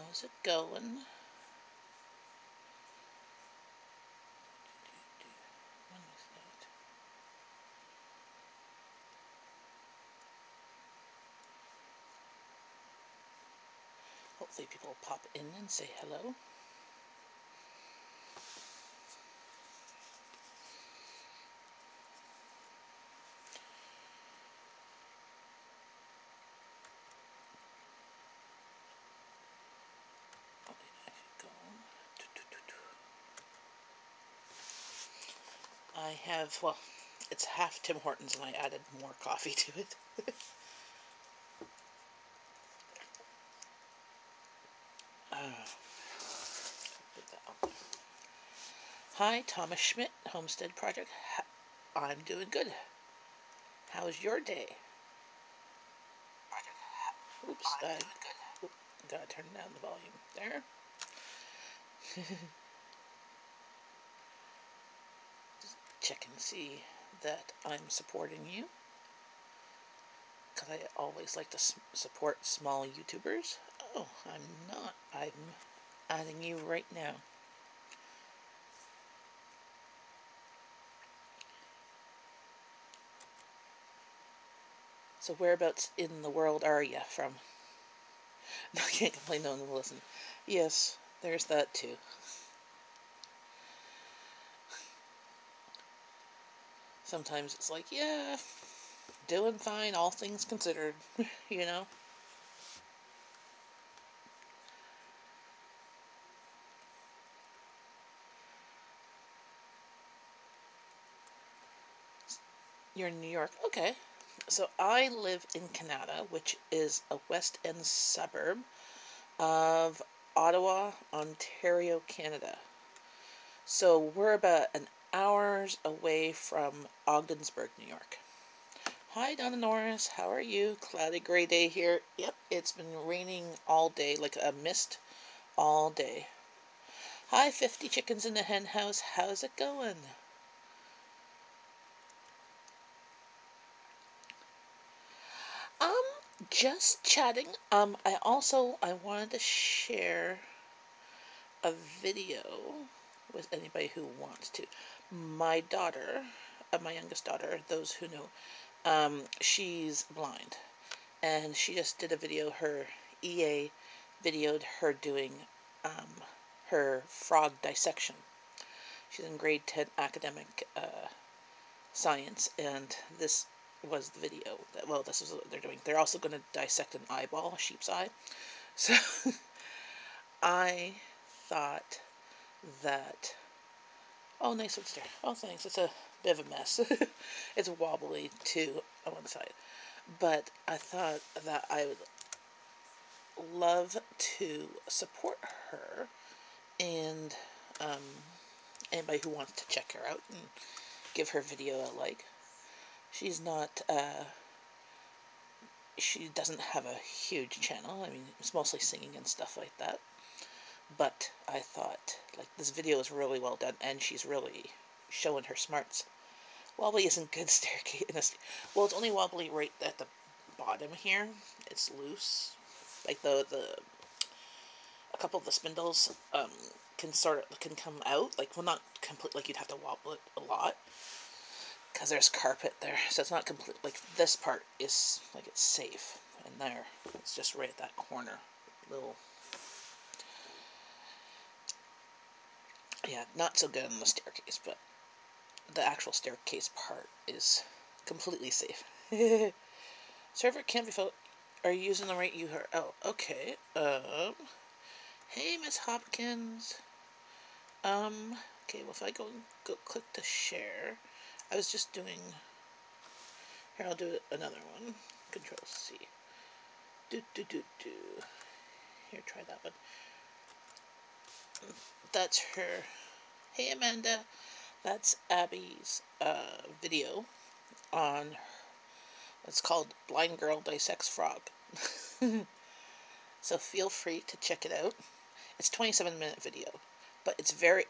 How's it going? When was that? Hopefully people will pop in and say hello. I have, well, it's half Tim Hortons and I added more coffee to it. Put that on. Hi, Thomas Schmidt, Homestead Project. I'm doing good. How's your day? Oops, gotta turn down the volume there. Just check and see that I'm supporting you, because I always like to support small YouTubers. Oh, I'm not. I'm adding you right now. So whereabouts in the world are you from? No, I can't complain, no one will listen. Yes, there's that too. Sometimes it's like, yeah, doing fine, all things considered, you know? You're in New York. Okay. So I live in Canada, which is a West End suburb of Ottawa, Ontario, Canada. So we're about an hours away from Ogdensburg, New York. Hi, Donna Norris. How are you? Cloudy gray day here. Yep, it's been raining all day, like a mist all day. Hi, 50 chickens in the hen house. How's it going? Just chatting. I wanted to share a video with anybody who wants to. My daughter, my youngest daughter, those who know, she's blind, and she just did a video. Her EA videoed her doing her frog dissection. She's in grade 10 academic science, and this was the video. Well, this is what they're doing. They're also going to dissect an eyeball, a sheep's eye. So I thought that, oh, nice wood stair. Oh, thanks. It's a bit of a mess. It's wobbly too on one side. But I thought that I would love to support her, and anybody who wants to check her out and give her video a like. She's not, she doesn't have a huge channel. I mean, it's mostly singing and stuff like that. But I thought, like, this video is really well done, and she's really showing her smarts. Wobbly isn't good staircase. Well, it's only wobbly right at the bottom here. It's loose. Like, a couple of the spindles can come out. Like, well, not complete, like, you'd have to wobble it a lot, because there's carpet there, so it's not complete. Like, this part is, like, it's safe, and there, it's just right at that corner. Little, yeah, not so good on the staircase, but the actual staircase part is completely safe. Server can't be filled. Are you using the right URL? Oh, okay. Hey, Miss Hopkins. Okay, well, if I go click to share, I was just doing, here, I'll do another one. Control C. Do. Here, try that one. That's her. Hey, Amanda. That's Abby's video on, it's called Blind Girl Dissects Frog. So feel free to check it out. It's a 27-minute video, but it's very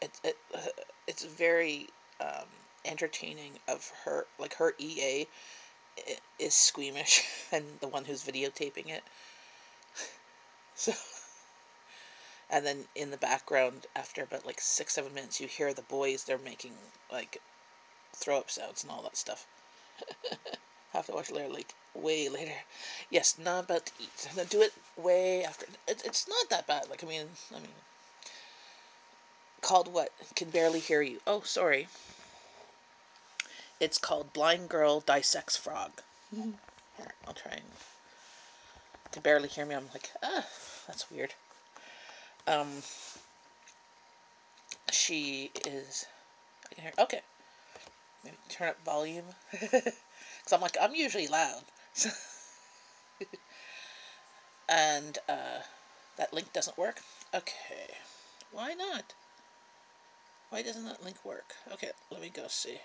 entertaining. Of her, like, her EA is squeamish, and the one who's videotaping it. So And then in the background, after about like 6-7 minutes, you hear the boys. They're making like throw up sounds and all that stuff. Have to watch later, like way later. Yes, not about to eat. Then do it way after. It's not that bad. Like I mean, called what? Can barely hear you. Oh, sorry. It's called Blind Girl Dissects Frog. Here, I'll try and. Can barely hear me. I'm like, that's weird. Um, she is. I can hear. Okay, maybe turn up volume. Because I'm like, I'm usually loud. And that link doesn't work. Okay, why not? Why doesn't that link work? Okay, let me go see.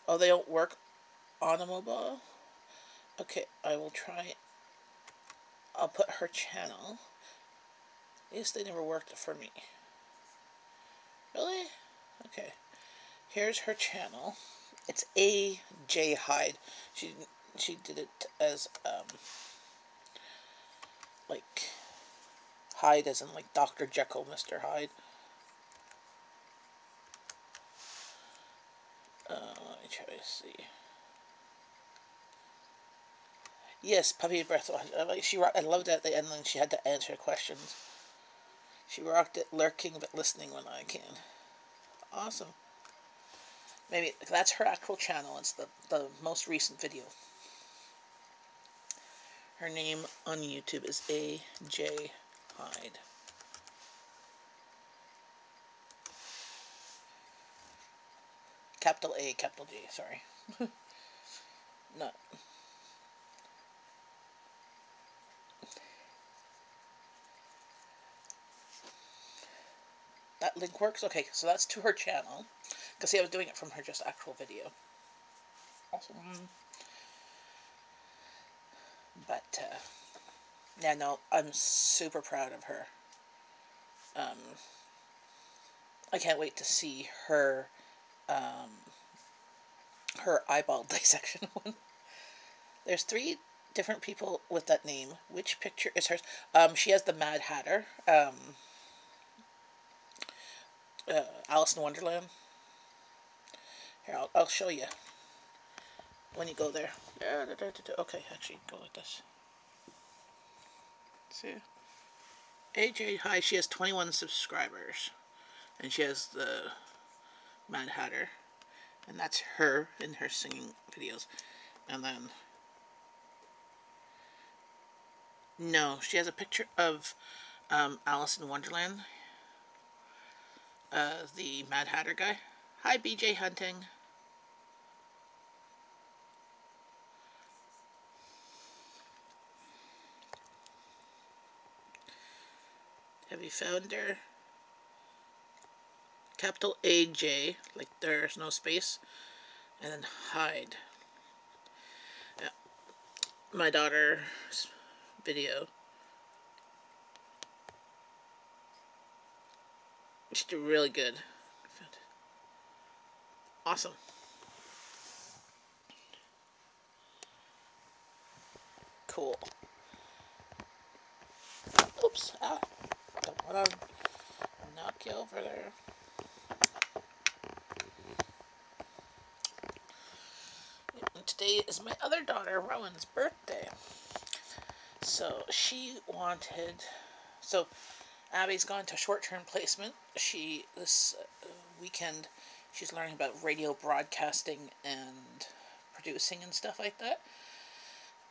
Oh, they don't work on a mobile? Okay, I will try. I'll put her channel. Yes, they never worked for me. Really? Okay. Here's her channel. It's AJ Hyde. She did it as like Hyde as in like Dr. Jekyll, Mr. Hyde. Let me try to see. Yes, Puppy Breath. I loved it at the end when she had to answer questions. She rocked it, lurking but listening when I can. Awesome. Maybe that's her actual channel. It's the most recent video. Her name on YouTube is AJ Hyde. Capital A, capital G, sorry. No. That link works? Okay, so that's to her channel. Because see, I was doing it from her just actual video. Awesome. But, yeah, no, I'm super proud of her. I can't wait to see her, her eyeball dissection one. There's 3 different people with that name. Which picture is hers? She has the Mad Hatter. Alice in Wonderland. Here, I'll show you when you go there. Okay, actually, go like this. See? AJ Hi, she has 21 subscribers. And she has the Mad Hatter. And that's her in her singing videos. And then... No, she has a picture of Alice in Wonderland. The Mad Hatter guy. Hi, BJ Hunting. Have you found her? Capital AJ, like there's no space, and then Hyde. Yeah. My daughter's video. She did really good. Awesome. Cool. Oops. Ah. Don't want to knock you over there. And today is my other daughter, Rowan's birthday. So she wanted... So Abby's gone to short-term placement. This weekend, she's learning about radio broadcasting and producing and stuff like that.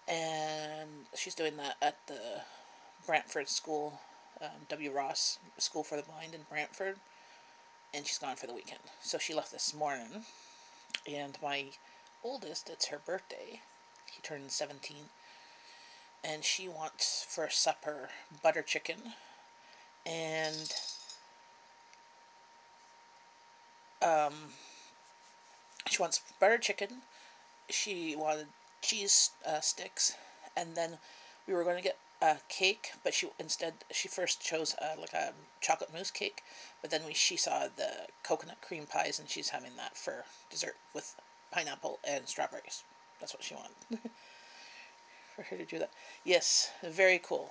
And she's doing that at the Brantford School, W. Ross School for the Blind in Brantford. And she's gone for the weekend. So she left this morning. And my oldest, it's her birthday. He turned 17. And she wants for supper butter chicken. And she wants butter chicken. She wanted cheese sticks. And then we were going to get a cake, but she first chose like a chocolate mousse cake, but then she saw the coconut cream pies, and she's having that for dessert with pineapple and strawberries. That's what she wanted. for her to do that. Yes, very cool.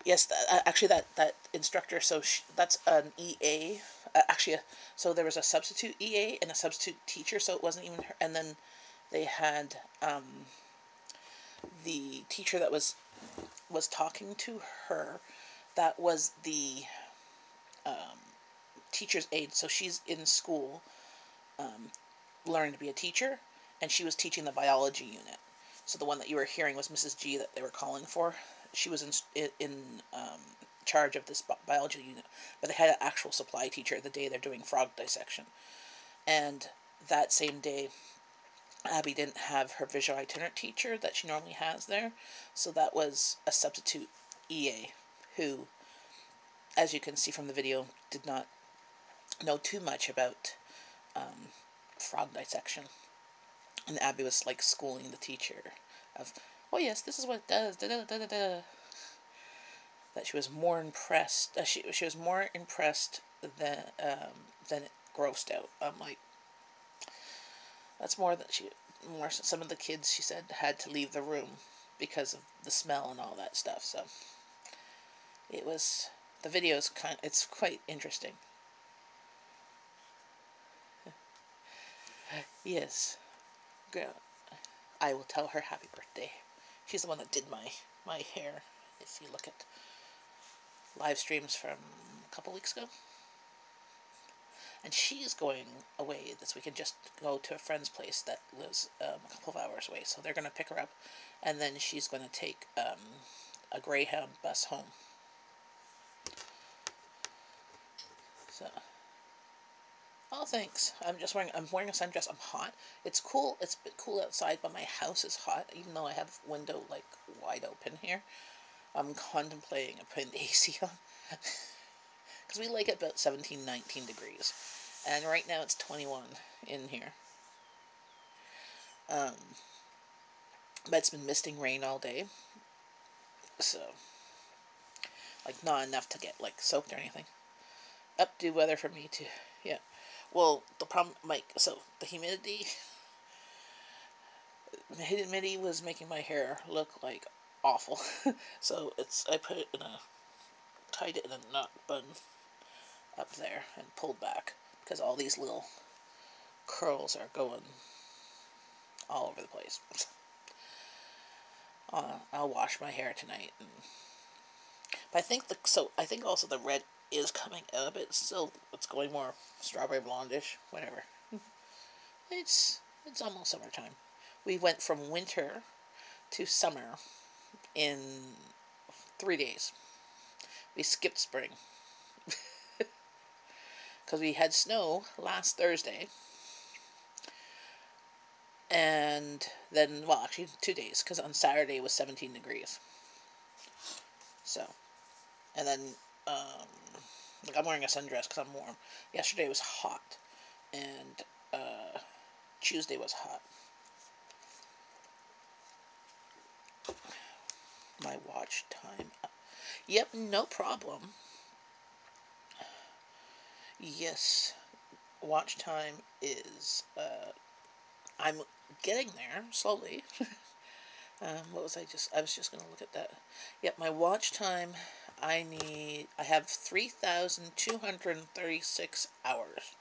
Yes, actually, that instructor. So that's an EA. So there was a substitute EA and a substitute teacher. So it wasn't even her. And then they had the teacher that was talking to her. That was the teacher's aide. So she's in school, learning to be a teacher, and she was teaching the biology unit. So the one that you were hearing was Mrs. G that they were calling for. She was in charge of this biology unit, but they had an actual supply teacher the day they're doing frog dissection. And that same day, Abby didn't have her visual itinerant teacher that she normally has there, so that was a substitute EA who, as you can see from the video, did not know too much about frog dissection. And Abby was like schooling the teacher of, oh yes, this is what it does, da da da da da. That she was more impressed. She was more impressed than it grossed out. I'm like, that's more that more. Some of the kids, she said, had to leave the room because of the smell and all that stuff. So it was, the video is it's quite interesting. Yes, girl, I will tell her happy birthday. She's the one that did my hair. If you look at live streams from a couple weeks ago. And she's going away this weekend, just go to a friend's place that lives a couple of hours away. So they're going to pick her up, and then she's going to take a Greyhound bus home. So, oh, thanks. I'm wearing a sundress. I'm hot. It's cool. It's a bit cool outside, but my house is hot, even though I have window like wide open here. I'm contemplating putting the AC on. Because we like it about 17, 19 degrees. And right now it's 21 in here. But it's been misting rain all day. So, like, not enough to get, like, soaked or anything. Updo weather for me, too. Yeah. Well, the problem, so, the humidity was making my hair look, like, awful. So, I put it tied it in a knot bun up there and pulled back, because all these little curls are going all over the place. I'll wash my hair tonight, but I think also the red is coming out of it. It's going more strawberry blondish, whatever. It's almost summertime. We went from winter to summer in 3 days. We skipped spring because we had snow last Thursday. And then, well, actually 2 days, because on Saturday it was 17 degrees. So, and then, like, I'm wearing a sundress because I'm warm. Yesterday was hot, and Tuesday was hot. My watch time. Yep, no problem. Yes, watch time is, I'm getting there, slowly. What was I was just going to look at that. Yep, my watch time, I have 3,236 hours.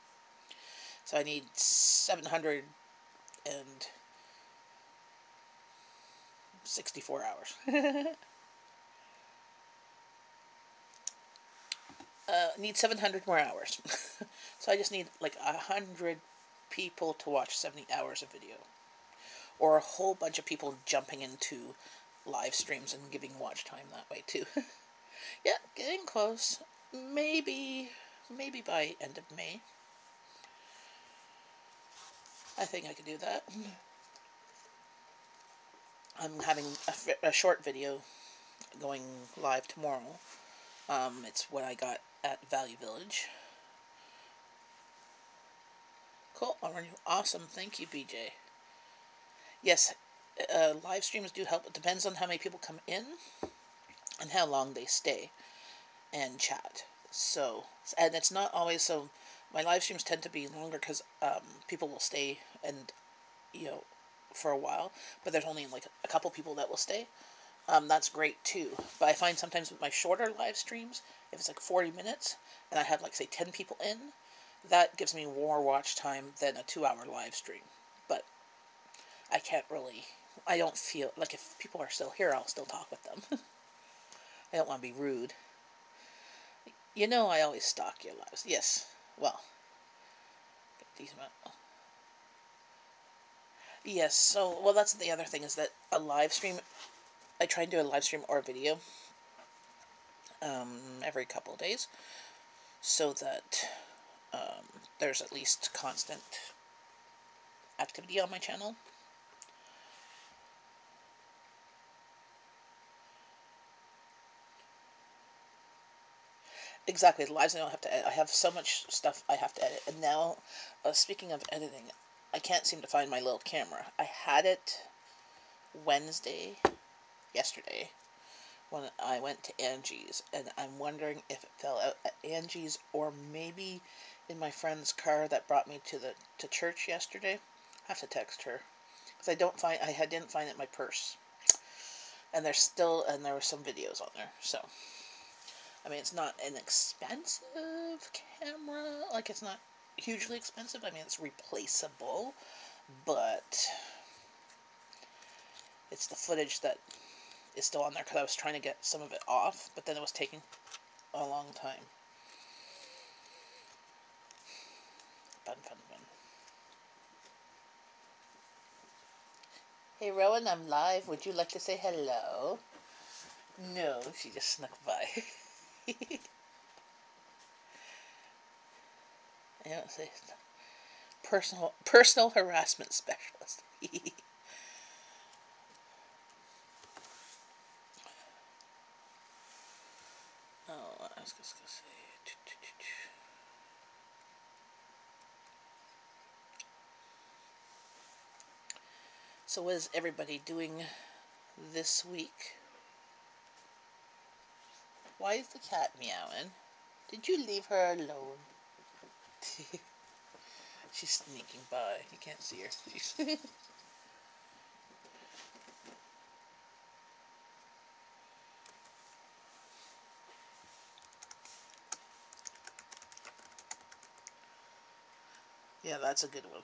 So I need 764 hours. Need 700 more hours. So I just need like 100 people to watch 70 hours of video. Or a whole bunch of people jumping into live streams and giving watch time that way too. Yeah, getting close. Maybe by end of May. I think I could do that. I'm having a short video going live tomorrow. It's what I got at Value Village. Cool. Awesome. Thank you, BJ. Yes, live streams do help. It depends on how many people come in and how long they stay and chat. So, and it's not always my live streams tend to be longer because people will stay and, for a while, but there's only like a couple people that will stay. That's great too. But I find sometimes with my shorter live streams, if it's like 40 minutes and I have like say 10 people in, that gives me more watch time than a 2-hour live stream. But I can't really, I don't feel like if people are still here, I'll still talk with them. I don't want to be rude. You know, I always stalk your lives. Yes. Well, these amount. Yes. So, well, that's the other thing is that a live stream. I try and do a live stream or a video every couple of days, so that there's at least constant activity on my channel. Exactly, the lives I don't have to edit. I have so much stuff I have to edit. And now, speaking of editing, I can't seem to find my little camera. I had it yesterday, when I went to Angie's, and I'm wondering if it fell out at Angie's or maybe in my friend's car that brought me to church yesterday. I have to text her because I didn't find it in my purse, and there were some videos on there. So I mean, it's not an expensive camera, like it's not hugely expensive. I mean, it's replaceable, but it's the footage that is still on there because I was trying to get some of it off, but then it was taking a long time. Fun, fun, fun. Hey, Rowan, I'm live. Would you like to say hello? No, she just snuck by. I don't say personal harassment specialist. Oh, I was just gonna say. So, what is everybody doing this week? Why is the cat meowing? Did you leave her alone? She's sneaking by. You can't see her. Yeah, that's a good one.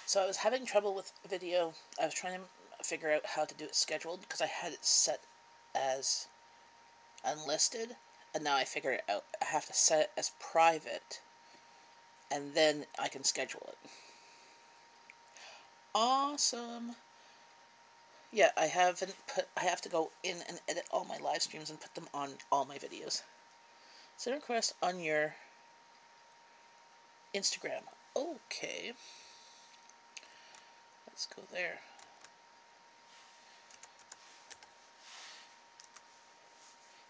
So I was having trouble with video. I was trying to figure out how to do it scheduled because I had it set as unlisted, and now I figured it out. I have to set it as private, and then I can schedule it. Awesome. Yeah, I have to go in and edit all my live streams and put them on all my videos. Send a request on your Instagram. Okay. Let's go there.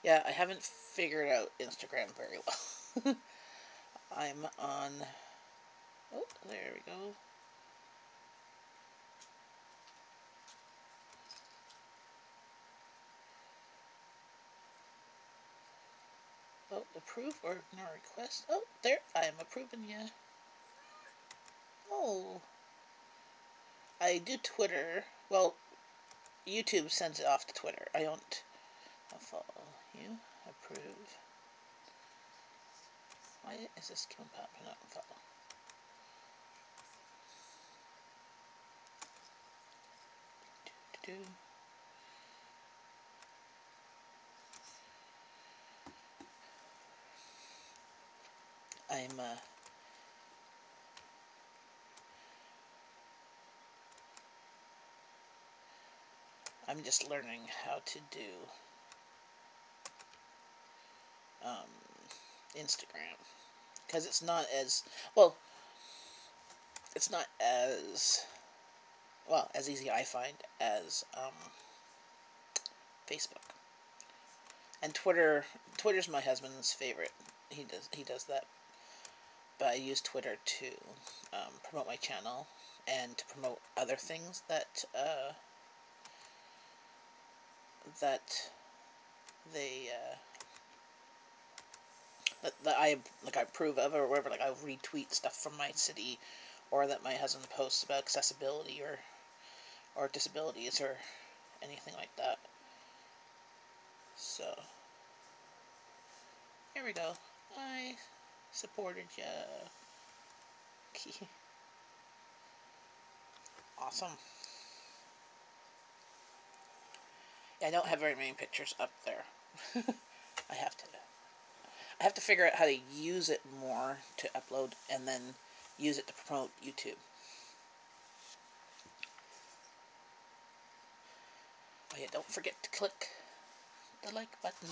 Yeah, I haven't figured out Instagram very well. I'm on... Oh, there we go. Oh, approve or ignore request. Oh, there, I am approving you. Oh. I do Twitter. Well, YouTube sends it off to Twitter. I'll follow you. Approve. Why is this keep popping up? Follow. Do. I'm just learning how to do Instagram because it's not as well. It's not as as easy I find as Facebook and Twitter. Twitter's my husband's favorite. He does that, but I use Twitter to promote my channel and to promote other things that that they that I like I approve of, or whatever. Like I retweet stuff from my city, or that my husband posts about accessibility or disabilities or anything like that. So here we go. I supported ya. Awesome. Yeah, I don't have very many pictures up there. I have to figure out how to use it more to upload and then use it to promote YouTube. Oh yeah, don't forget to click the like button.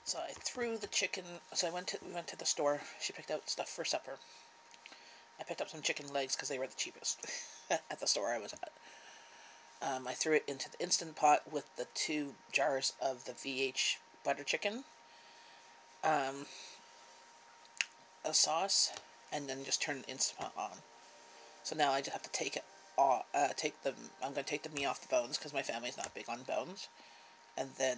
So I threw the chicken. So we went to the store. She picked out stuff for supper. I picked up some chicken legs because they were the cheapest at the store I was at. I threw it into the Instant Pot with the 2 jars of the VH butter chicken, a sauce, and then just turn the Instant Pot on. So now I just have to take it off. I'm going to take the meat off the bones because my family's not big on bones, and then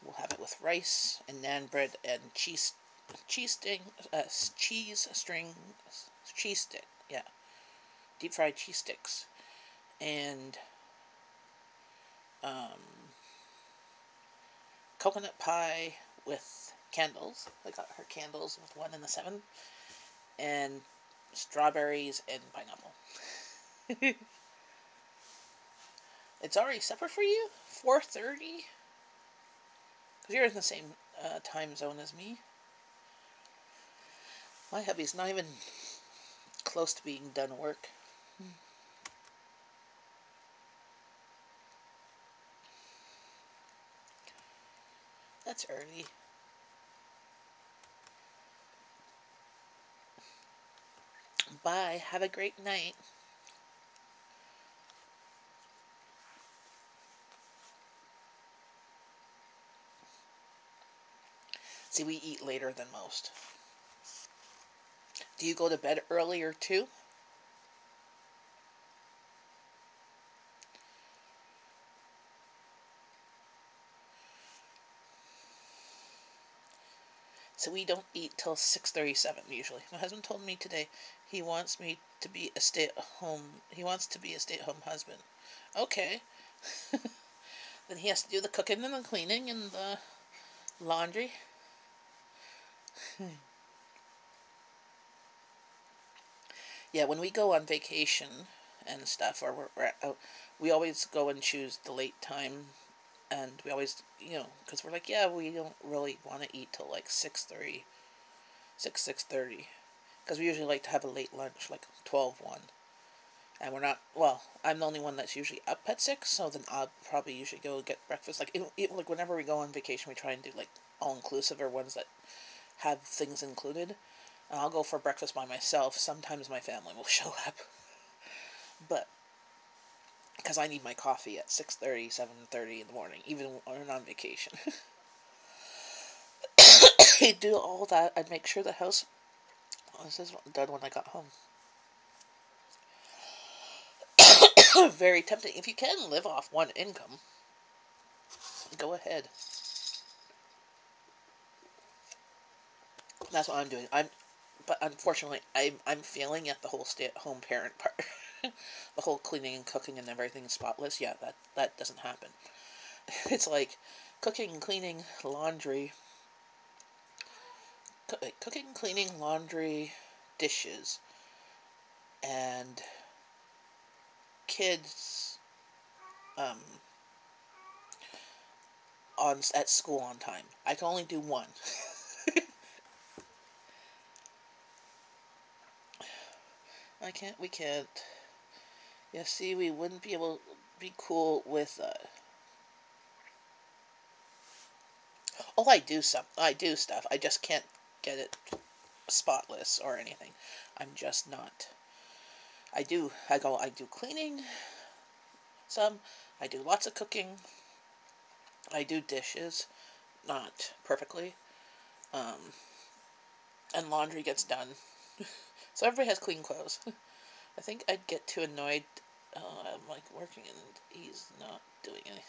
we'll have it with rice and naan bread and cheese stick, yeah, deep fried cheese sticks, and coconut pie with candles. I got her candles with 1 and a 7, and strawberries and pineapple. It's already supper for you? 4:30? Because you're in the same time zone as me. My hubby's not even close to being done work. That's early. Bye. Have a great night. See, we eat later than most. Do you go to bed earlier too? So we don't eat till 6:37 usually. My husband told me today he wants me to be a stay-at-home. He wants to be a stay-at-home husband. Okay. Then he has to do the cooking and the cleaning and the laundry. Yeah, when we go on vacation and stuff, or we're out, we always go and choose the late time, and we always, because we're like, yeah, we don't really want to eat till like 6:30, 6:30, because we usually like to have a late lunch, like 12:1, and we're not, well, I'm the only one that's usually up at 6, so then I'll probably usually go get breakfast, like whenever we go on vacation, we try and do, like, all-inclusive, or ones that have things included. I'll go for breakfast by myself. Sometimes my family will show up. But, because I need my coffee at 6:30, 7:30 in the morning, even when I'm on vacation. I'd do all that. I'd make sure the house was done when I got home. Very tempting. If you can live off one income, go ahead. That's what I'm doing. But unfortunately, I'm failing at the whole stay-at-home parent part. The whole cleaning and cooking and everything spotless. Yeah, that doesn't happen. It's like cooking, cleaning, laundry, cooking, cleaning, laundry, dishes, and kids at school on time. I can only do one. We can't. Yeah, see, we wouldn't be able to be cool with, oh, I do stuff. I just can't get it spotless or anything. I'm just not. I do cleaning, some. I do lots of cooking. I do dishes, not perfectly. and laundry gets done. So everybody has clean clothes. I think I'd get too annoyed. I'm like working and he's not doing anything.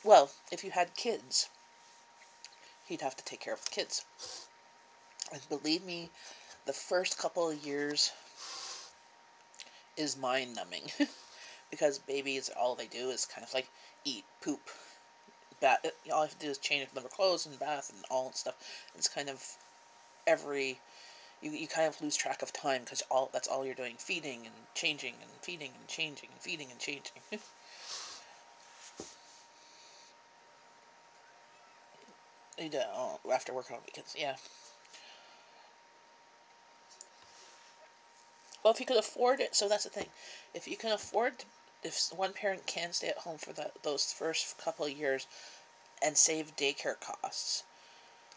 Well, if you had kids, he'd have to take care of the kids. And believe me, the first couple of years is mind numbing because babies, all they do is kind of like eat, poop, bath. All I have to do is change their clothes and bath and all that stuff. It's kind of you kind of lose track of time because that's all you're doing, feeding and changing and feeding and changing and feeding and changing. You do after work on weekends, yeah. Well, if you could afford it, so that's the thing. If you can afford, if one parent can stay at home for those first couple of years and save daycare costs,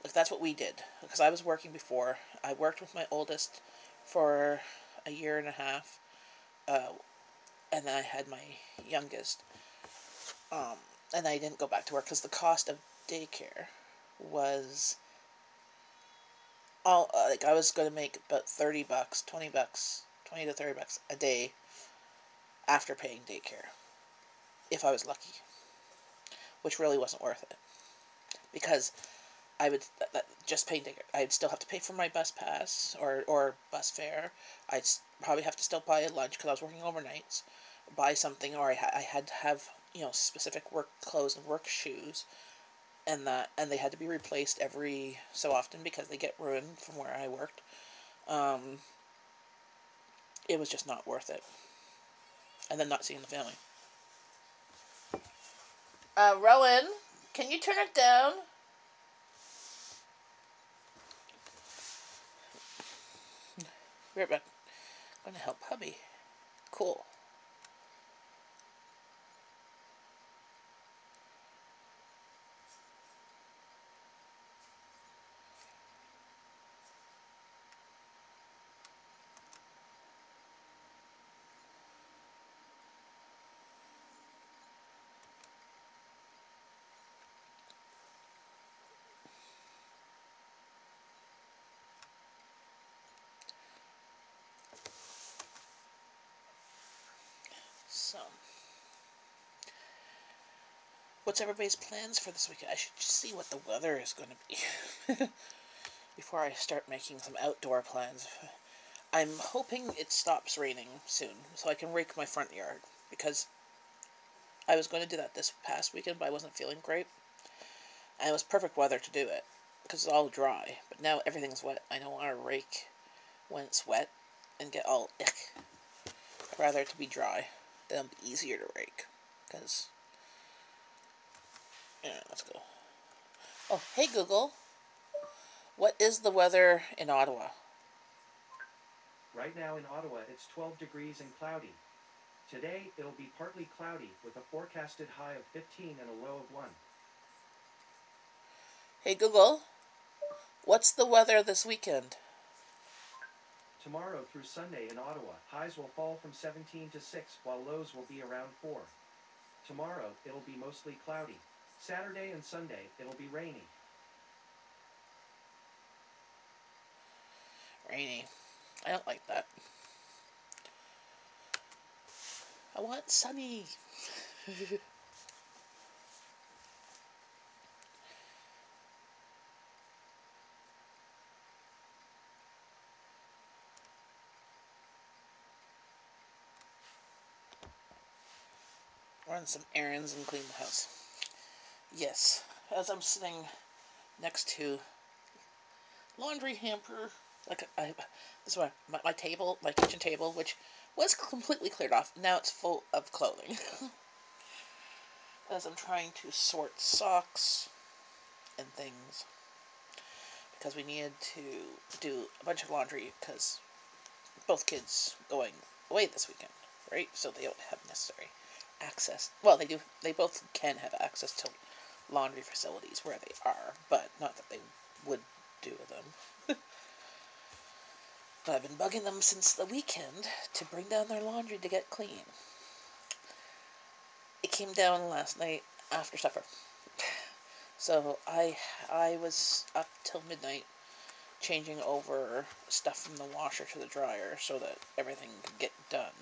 like that's what we did. Because I was working before. I worked with my oldest for a year and a half, and then I had my youngest. Um, and I didn't go back to work because the cost of daycare was all like I was going to make about $30, $20, $20 to $30 a day after paying daycare, if I was lucky, which really wasn't worth it because I would just pay daycare. I'd still have to pay for my bus pass or bus fare. I'd probably have to still buy a lunch because I was working overnights, buy something, or I had to have specific work clothes and work shoes, and they had to be replaced every so often because they get ruined from where I worked. It was just not worth it. And then not seeing the family. Rowan, can you turn it down? Right back. I'm gonna help hubby. Cool. So, what's everybody's plans for this weekend? I should just see what the weather is going to be before I start making some outdoor plans. I'm hoping it stops raining soon so I can rake my front yard because I was going to do that this past weekend, but I wasn't feeling great. And it was perfect weather to do it because it's all dry. But now everything's wet. I don't want to rake when it's wet and get all ick. I'd rather it to be dry. Then it'll be easier to rake. Because, yeah, let's go. Oh, hey Google. What is the weather in Ottawa? Right now in Ottawa, it's 12 degrees and cloudy. Today, it'll be partly cloudy with a forecasted high of 15 and a low of 1. Hey Google. What's the weather this weekend? Tomorrow through Sunday in Ottawa, highs will fall from 17 to 6 while lows will be around 4. Tomorrow, it'll be mostly cloudy. Saturday and Sunday, it'll be rainy. Rainy. I don't like that. I want sunny. Run some errands and clean the house. Yes, as I'm sitting next to laundry hamper, like this is my table, my kitchen table, which was completely cleared off. Now it's full of clothing. As I'm trying to sort socks and things because we needed to do a bunch of laundry because both kids going away this weekend, right? So they don't have necessary access. Well, they do. They both can have access to laundry facilities where they are, but not that they would do them. But I've been bugging them since the weekend to bring down their laundry to get clean. It came down last night after supper. So I was up till midnight changing over stuff from the washer to the dryer so that everything could get done.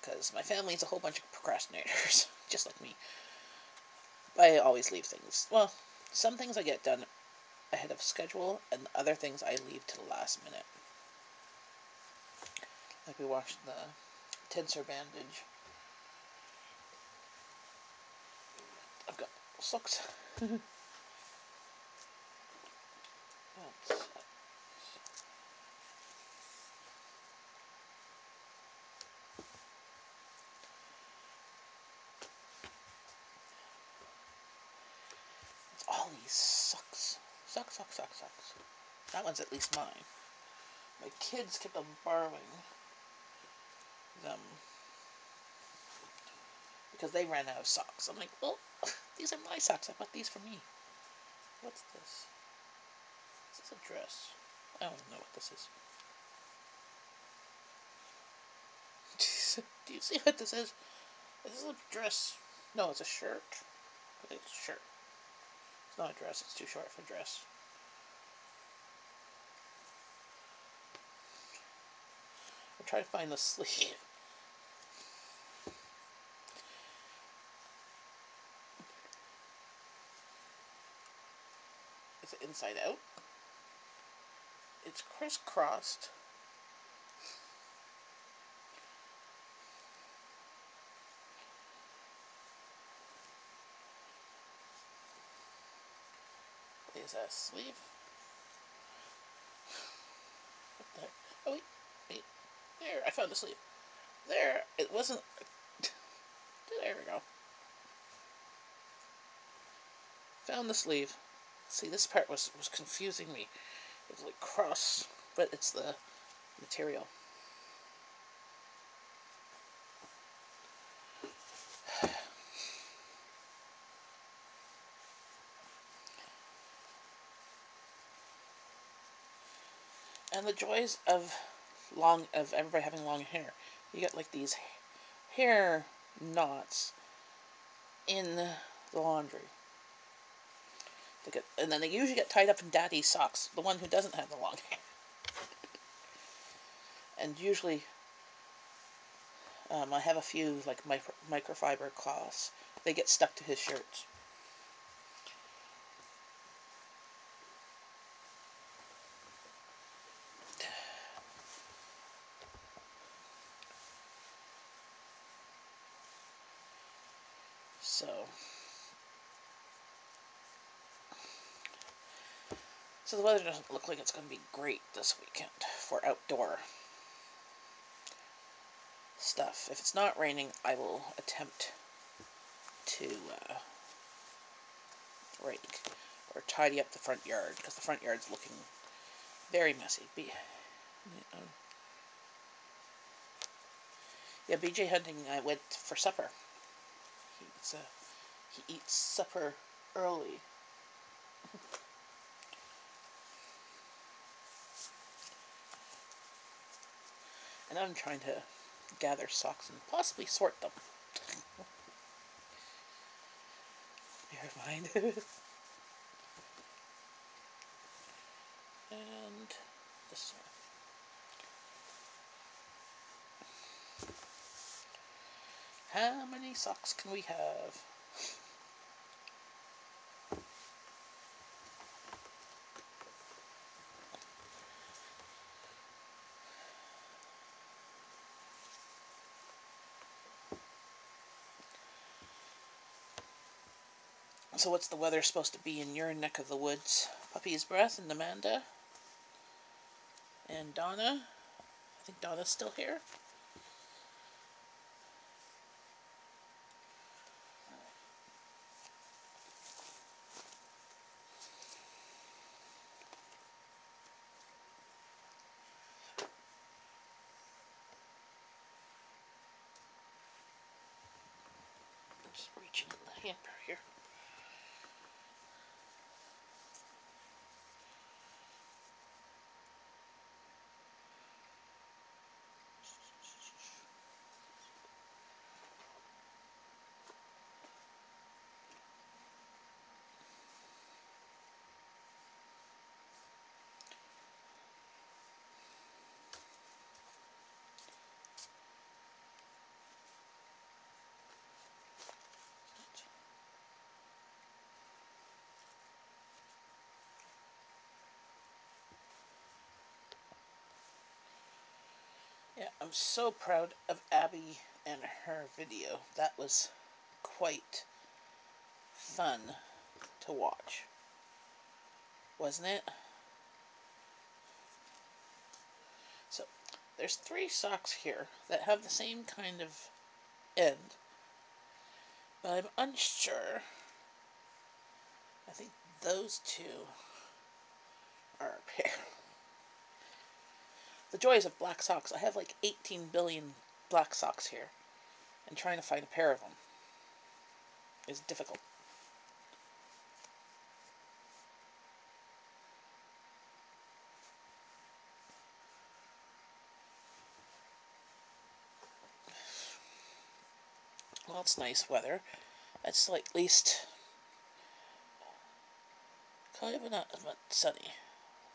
Because my family's a whole bunch of procrastinators, just like me. I always leave things. Well, some things I get done ahead of schedule, and other things I leave to the last minute. Like we washed the tensor bandage. I've got socks. It's all these socks. Socks. That one's at least mine. My kids kept on borrowing them because they ran out of socks. I'm like, well, these are my socks. I bought these for me. What's this? Is this a dress? I don't know what this is. Do you see what this is? This is a dress. No, it's a shirt. It's a shirt. It's not a dress. It's too short for a dress. I'll try to find the sleeve. Is it inside out? It's crisscrossed. Is that a sleeve? What the heck? Oh, wait. There, I found the sleeve. There, it wasn't. There we go. Found the sleeve. See, this part was confusing me. It's like cross, but it's the material. And the joys of everybody having long hair. You get like these hair knots in the laundry. And then they usually get tied up in daddy's socks, the one who doesn't have the long hair. And usually, I have a few like microfiber cloths. They get stuck to his shirts. So the weather doesn't look like it's going to be great this weekend for outdoor stuff. If it's not raining, I will attempt to rake or tidy up the front yard, because the front yard's looking very messy. Yeah, BJ hunting, I went for supper. He eats supper early. And I'm trying to gather socks and possibly sort them. Never mind. And this one. How many socks can we have? So what's the weather supposed to be in your neck of the woods? Puppy's Breath and Amanda and Donna. I think Donna's still here. I'm just reaching in the hamper here. Yeah, I'm so proud of Abby and her video. That was quite fun to watch, wasn't it? So, there's 3 socks here that have the same kind of end, but I'm unsure. I think those 2 are a pair. The joys of black socks. I have like 18 billion black socks here, and trying to find a pair of them is difficult. Well, it's nice weather. It's like at least kind of not as much sunny.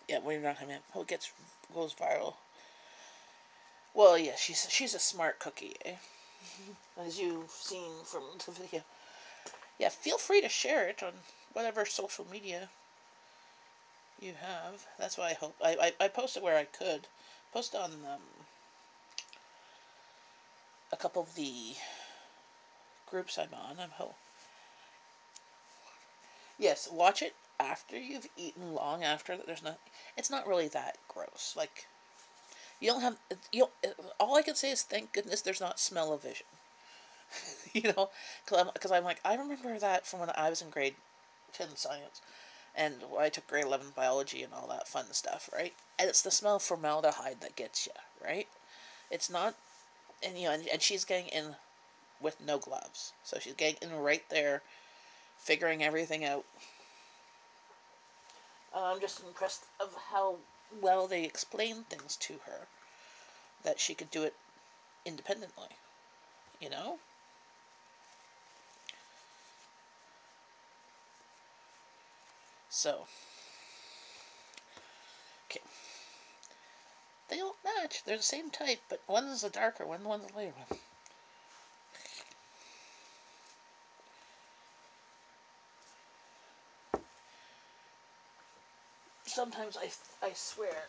Yeah, we're not having it. Oh, it goes viral. Well, yeah, she's a smart cookie, eh? As you've seen from the video. Yeah, feel free to share it on whatever social media you have. That's what I hope. I posted where I could. Post on a couple of the groups I'm on. Yes, watch it after you've eaten. Long after that, it's not really that gross. Like, you don't have you. All I can say is thank goodness there's not smell-o-vision. You know, because I'm like, I remember that from when I was in grade 10 science, and I took grade 11 biology and all that fun stuff, right? And it's the smell of formaldehyde that gets you, right? It's not, and and she's getting in with no gloves, so she's getting in right there, figuring everything out. I'm just impressed of how well they explained things to her, that she could do it independently, you know? So, okay. They don't match. They're the same type, but one is a darker one, one's a lighter one. Sometimes I swear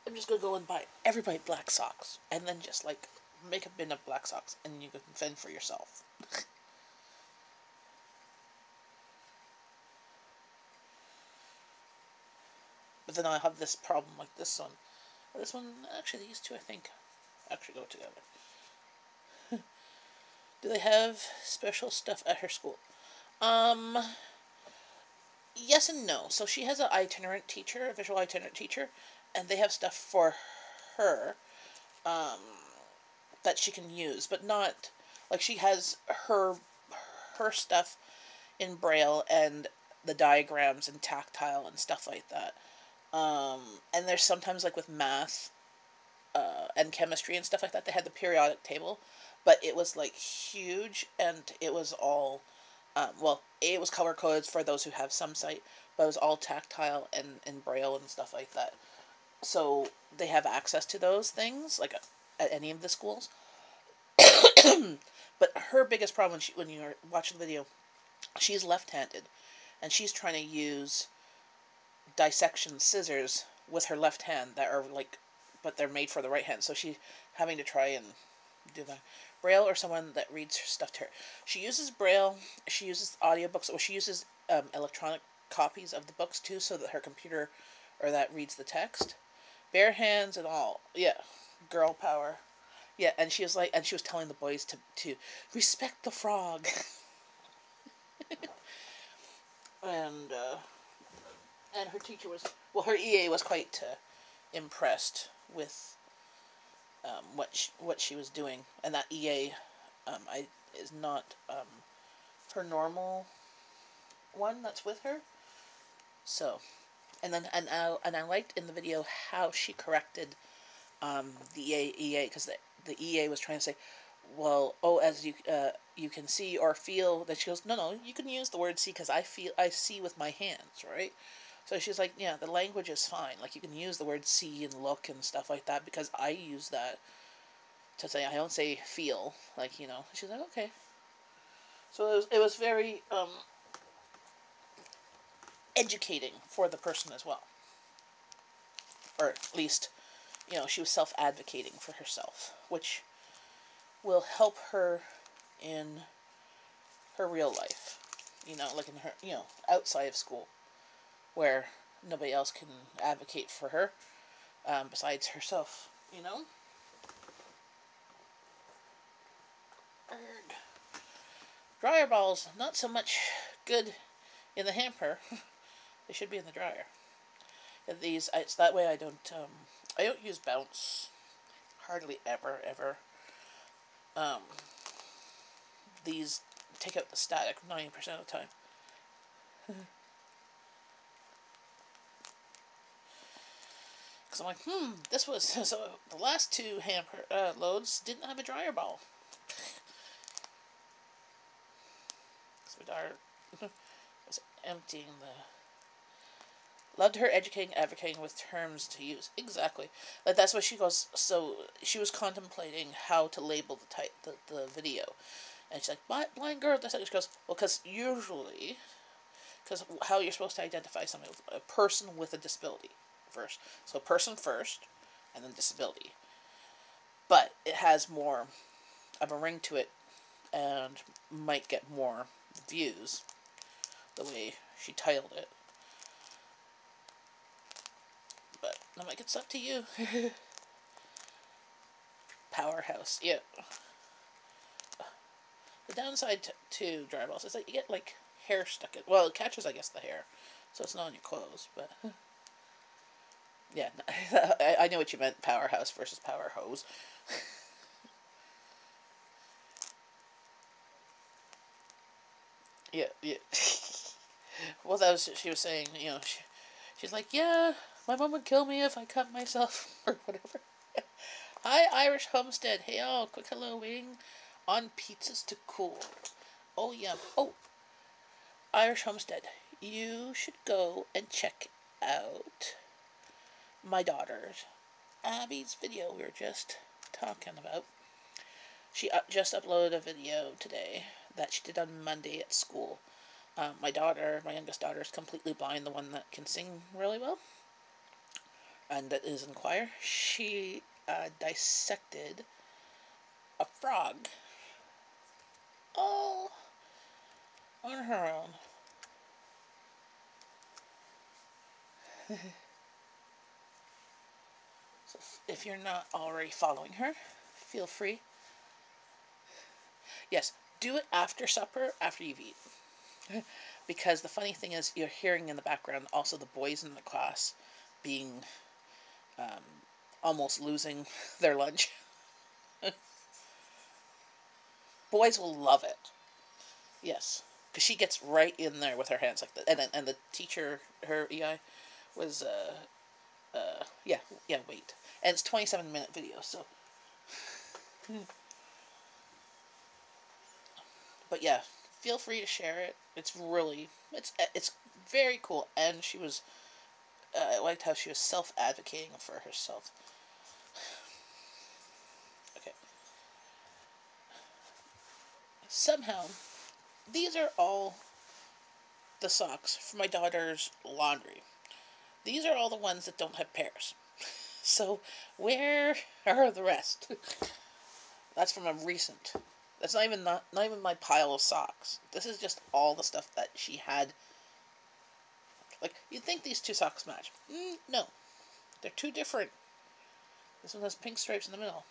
I'm just gonna go and buy everybody black socks, and then just like make a bin of black socks, and you can fend for yourself. But then I'll have this problem like this one. This one, actually, these 2 I think actually go together. Do they have special stuff at her school? Um, yes and no. So she has an itinerant teacher, a visual itinerant teacher, and they have stuff for her um, that she can use, but not like she has her stuff in braille and the diagrams and tactile and stuff like that. And there's sometimes like with math and chemistry and stuff like that, they had the periodic table, but it was like huge, and it was all well, it was color coded for those who have some sight, but it was all tactile and braille and stuff like that. So they have access to those things like at any of the schools. But her biggest problem when you are watching the video, she's left-handed, and she's trying to use dissection scissors with her left hand that are like, but they're made for the right hand. So she's having to try and do that. Braille or someone that reads her stuff to her. She uses Braille. She uses audiobooks, or she uses electronic copies of the books too, so that her computer or that reads the text. Bare hands and all. Yeah, girl power. Yeah, and she was like, and she was telling the boys to respect the frog. and and her teacher was, well, her EA was quite impressed with what she was doing, and that EA I is not her normal one that's with her. So, and I liked in the video how she corrected the EA, because the EA was trying to say, well, oh, as you can see or feel, that she goes, no, you can use the word see, because I see with my hands, right? So she's like, yeah, the language is fine. Like, you can use the word see and look and stuff like that, because I use that to say, I don't say feel, like, She's like, okay. So it was very educating for the person as well, or at least she was self-advocating for herself, which will help her in her real life, like in her, outside of school, where nobody else can advocate for her besides herself, Dryer balls, not so much good in the hamper. They should be in the dryer. These, it's that way I don't use bounce hardly ever. Um, these take out the static 90% of the time. Because I'm like, this was, so the last two hamper loads didn't have a dryer ball. So my daughter was emptying loved her educating, advocating with terms to use. Exactly. Like, that's what she goes, so she was contemplating how to label the video. And she's like, blind girl, this. She goes, well, because usually, because how you're supposed to identify somebody, a person with a disability first. So person first, and then disability. But it has more of a ring to it, and might get more views, the way she titled it. But I'm like, it's up to you. Powerhouse, yeah. The downside to dry balls is that you get, like, hair stuck in. Well, it catches, I guess, the hair, so it's not on your clothes, but yeah, I know what you meant, powerhouse versus power hose. Yeah. Well, that was, she was saying, she's like, yeah, my mom would kill me if I cut myself, or whatever. Hi, Irish Homestead. Hey, all, quick hello, waiting on pizzas to cool. Oh, yum. Oh, Irish Homestead, you should go and check out my daughter's Abby's video we were just talking about. She just uploaded a video today that she did on Monday at school. My youngest daughter, is completely blind, the one that can sing really well, and that is in choir. She dissected a frog all on her own. So if you're not already following her, feel free. Yes, do it after supper, after you've eaten. Because the funny thing is, you're hearing in the background also the boys in the class being almost losing their lunch. Boys will love it. Yes, because she gets right in there with her hands like that, and the teacher, her EI, was wait, and it's 27-minute video, so. But yeah, feel free to share it. It's very cool, and she was I liked how she was self-advocating for herself. Okay. Somehow, these are all the socks for my daughter's laundry. These are all the ones that don't have pairs. So, where are the rest? That's from a recent. That's not even my pile of socks. This is just all the stuff that she had. Like, you'd think these two socks match. No. They're two different. This one has pink stripes in the middle.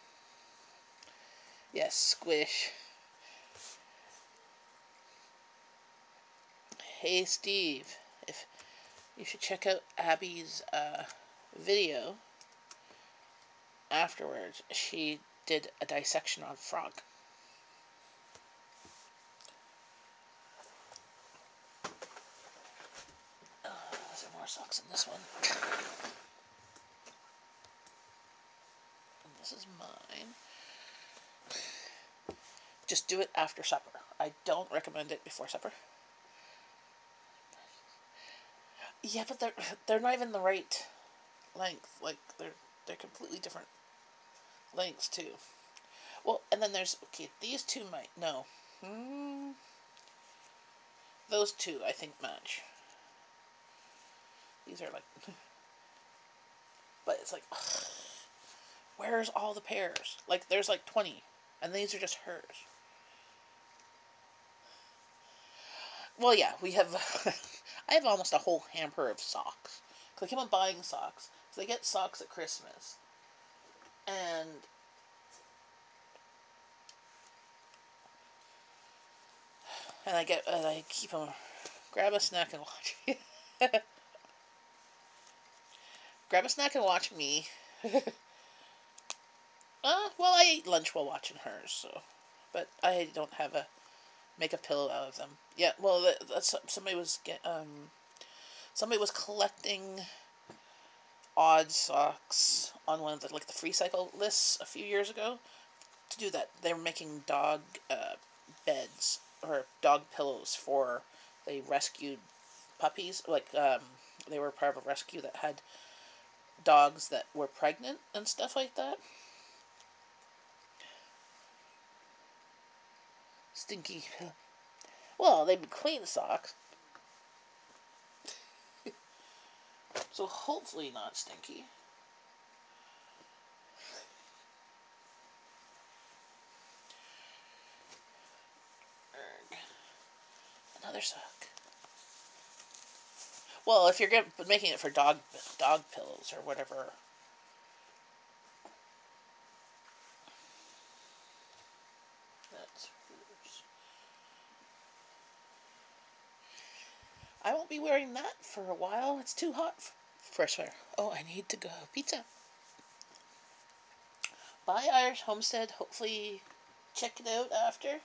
Yes, squish. Hey, Steve. If you should check out Abby's video afterwards. She did a dissection on frog. There's more socks in this one. And this is mine. Just do it after supper. I don't recommend it before supper. Yeah, but they're not even the right length. Like, they're completely different lengths too. Well, and then there's, okay, these two might, no. Those two I think match. These are like, but it's like, ugh. Where's all the pairs? Like, there's like 20, and these are just hers. Well, yeah, we have. I have almost a whole hamper of socks. Because I keep on buying socks. So they get socks at Christmas. And I keep on grab a snack and watch. Grab a snack and watch me. Well, I ate lunch while watching hers, so, but I don't have a make a pillow out of them. Yeah, well, that's somebody was collecting odd socks on one of the like the free cycle lists a few years ago. To do that, they were making dog beds or dog pillows for they rescued puppies. Like they were part of a rescue that had dogs that were pregnant and stuff like that. Stinky. Well, they've been clean socks, so hopefully not stinky. Another sock. Well, if you're making it for dog pillows or whatever. That's hers. I won't be wearing that for a while. It's too hot for a sweater. Oh, I need to go. Pizza. Bye, Irish Homestead. Hopefully, check it out after.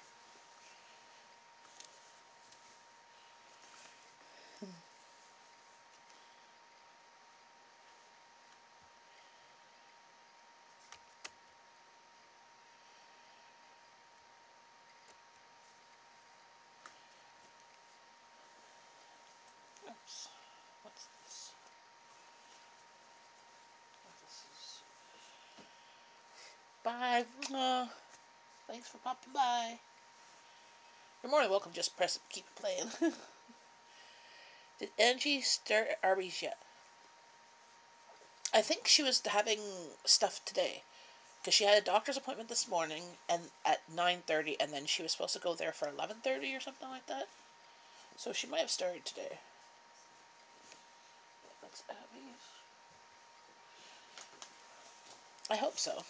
Oops. What's this? This is... Bye. Thanks for popping by. You're more than welcome. Just press it. Keep it playing. Did Angie start at Arby's yet? I think she was having stuff today. Because she had a doctor's appointment this morning and at 9:30, and then she was supposed to go there for 11:30 or something like that. So she might have started today. That's Abby's. I hope so.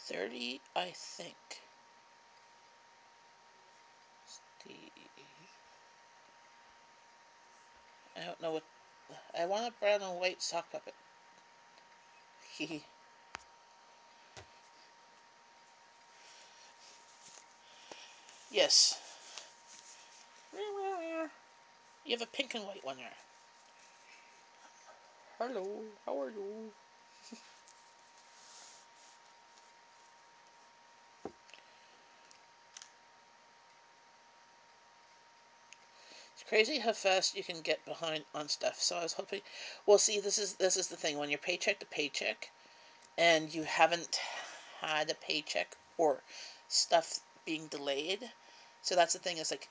30, I think. Steve. I don't know what... I want a brown and white sock puppet. Hehe. Yes. You have a pink and white one there. Hello, how are you? It's crazy how fast you can get behind on stuff. So I was hoping... Well, see, this is the thing. When you're paycheck to paycheck, and you haven't had a paycheck or stuff being delayed, so that's the thing. Is like,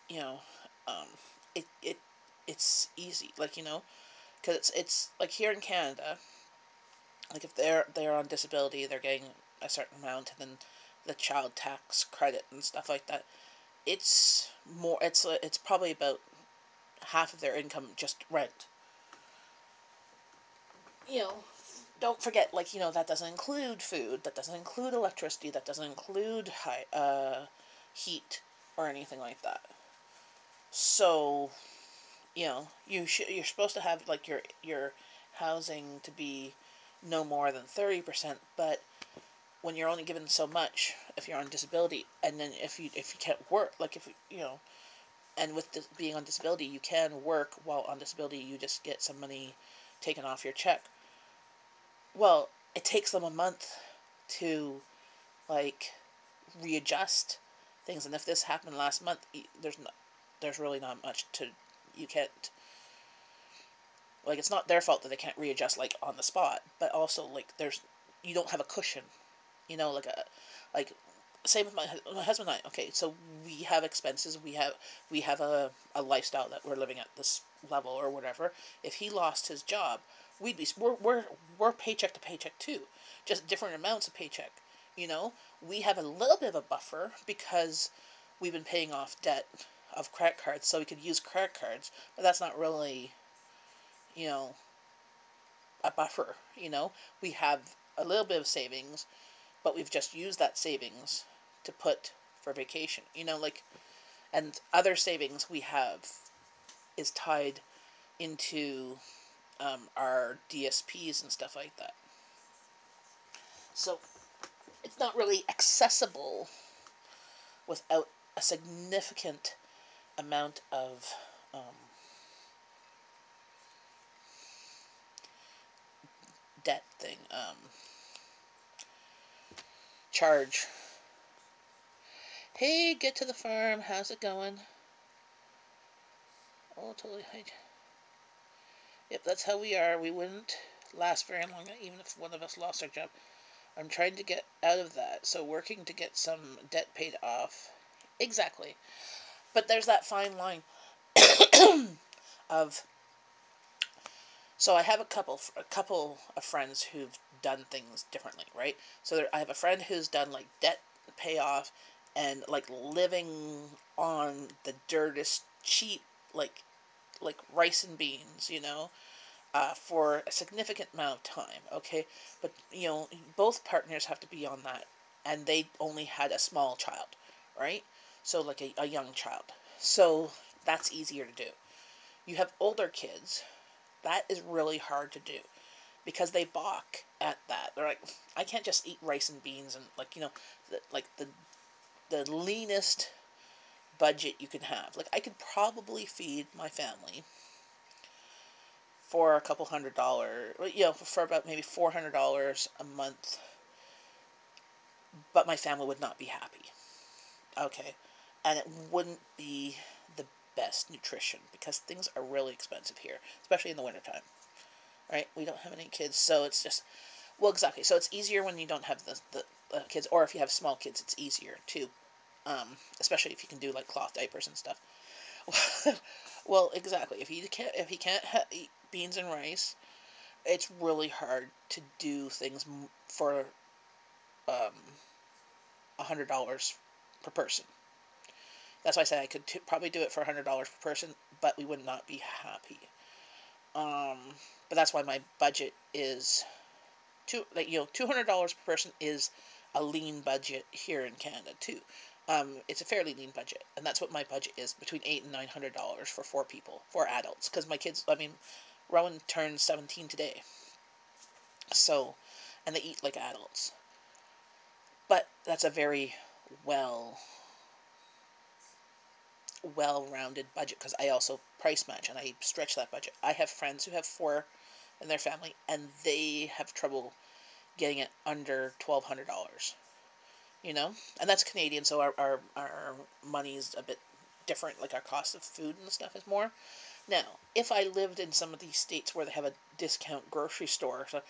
um, it's easy. Like, because it's like here in Canada, like if they're on disability, they're getting a certain amount, and then the child tax credit and stuff like that. It's more. It's probably about half of their income just rent. You know, don't forget, like, that doesn't include food, that doesn't include electricity, that doesn't include heat or anything like that. So, you're supposed to have like your housing to be no more than 30%, but when you're only given so much if you're on disability, and then if you can't work, like if and with being on disability, you can work while on disability, you just get some money taken off your check. Well, it takes them a month to like readjust things, and if this happened last month, there's really not much to you can't, like, it's not their fault that they can't readjust like on the spot, but also like you don't have a cushion, like same with my husband and I. Okay, so we have expenses, we have a lifestyle that we're living at this level or whatever. If he lost his job, we're paycheck to paycheck too, just different amounts of paycheck. You know, we have a little bit of a buffer because we've been paying off debt of credit cards, so we could use credit cards, but that's not really, you know, a buffer. You know, we have a little bit of savings, but we've just used that savings to put for vacation. You know, like, and other savings we have is tied into our DSPs and stuff like that. So it's not really accessible without a significant amount of debt thing, charge. Hey, get to the farm. How's it going? Oh, totally. Yep, that's how we are. We wouldn't last very long, even if one of us lost our job. I'm trying to get out of that, so working to get some debt paid off. Exactly. But there's that fine line of. So I have a couple of friends who've done things differently, right? So I have a friend who's done like debt payoff and like living on the dirtest cheap like rice and beans, for a significant amount of time. Okay, but both partners have to be on that, and they only had a small child, right? So like a young child. So that's easier to do. You have older kids. That is really hard to do because they balk at that. They're like, I can't just eat rice and beans and the leanest budget you can have. Like I could probably feed my family for a couple $100, for about maybe $400 a month, but my family would not be happy. Okay, and it wouldn't be the best nutrition because things are really expensive here, especially in the wintertime. Right? We don't have any kids, so it's just, well, exactly. So it's easier when you don't have the kids, or if you have small kids, it's easier too. Especially if you can do like cloth diapers and stuff. Well, exactly. If he can't eat beans and rice, it's really hard to do things for $100 per person. That's why I say I could probably do it for $100 per person, but we would not be happy. But that's why my budget is $200 per person is a lean budget here in Canada too. It's a fairly lean budget, and that's what my budget is, between $800 and $900 for 4 people, 4 adults. Because my kids, Rowan turns 17 today, so, and they eat like adults. But that's a very well-rounded budget because I also price match and I stretch that budget. I have friends who have 4 in their family, and they have trouble getting it under $1,200. And that's Canadian, so our money's a bit different. Like our cost of food and stuff is more. Now, if I lived in some of these states where they have a discount grocery store, so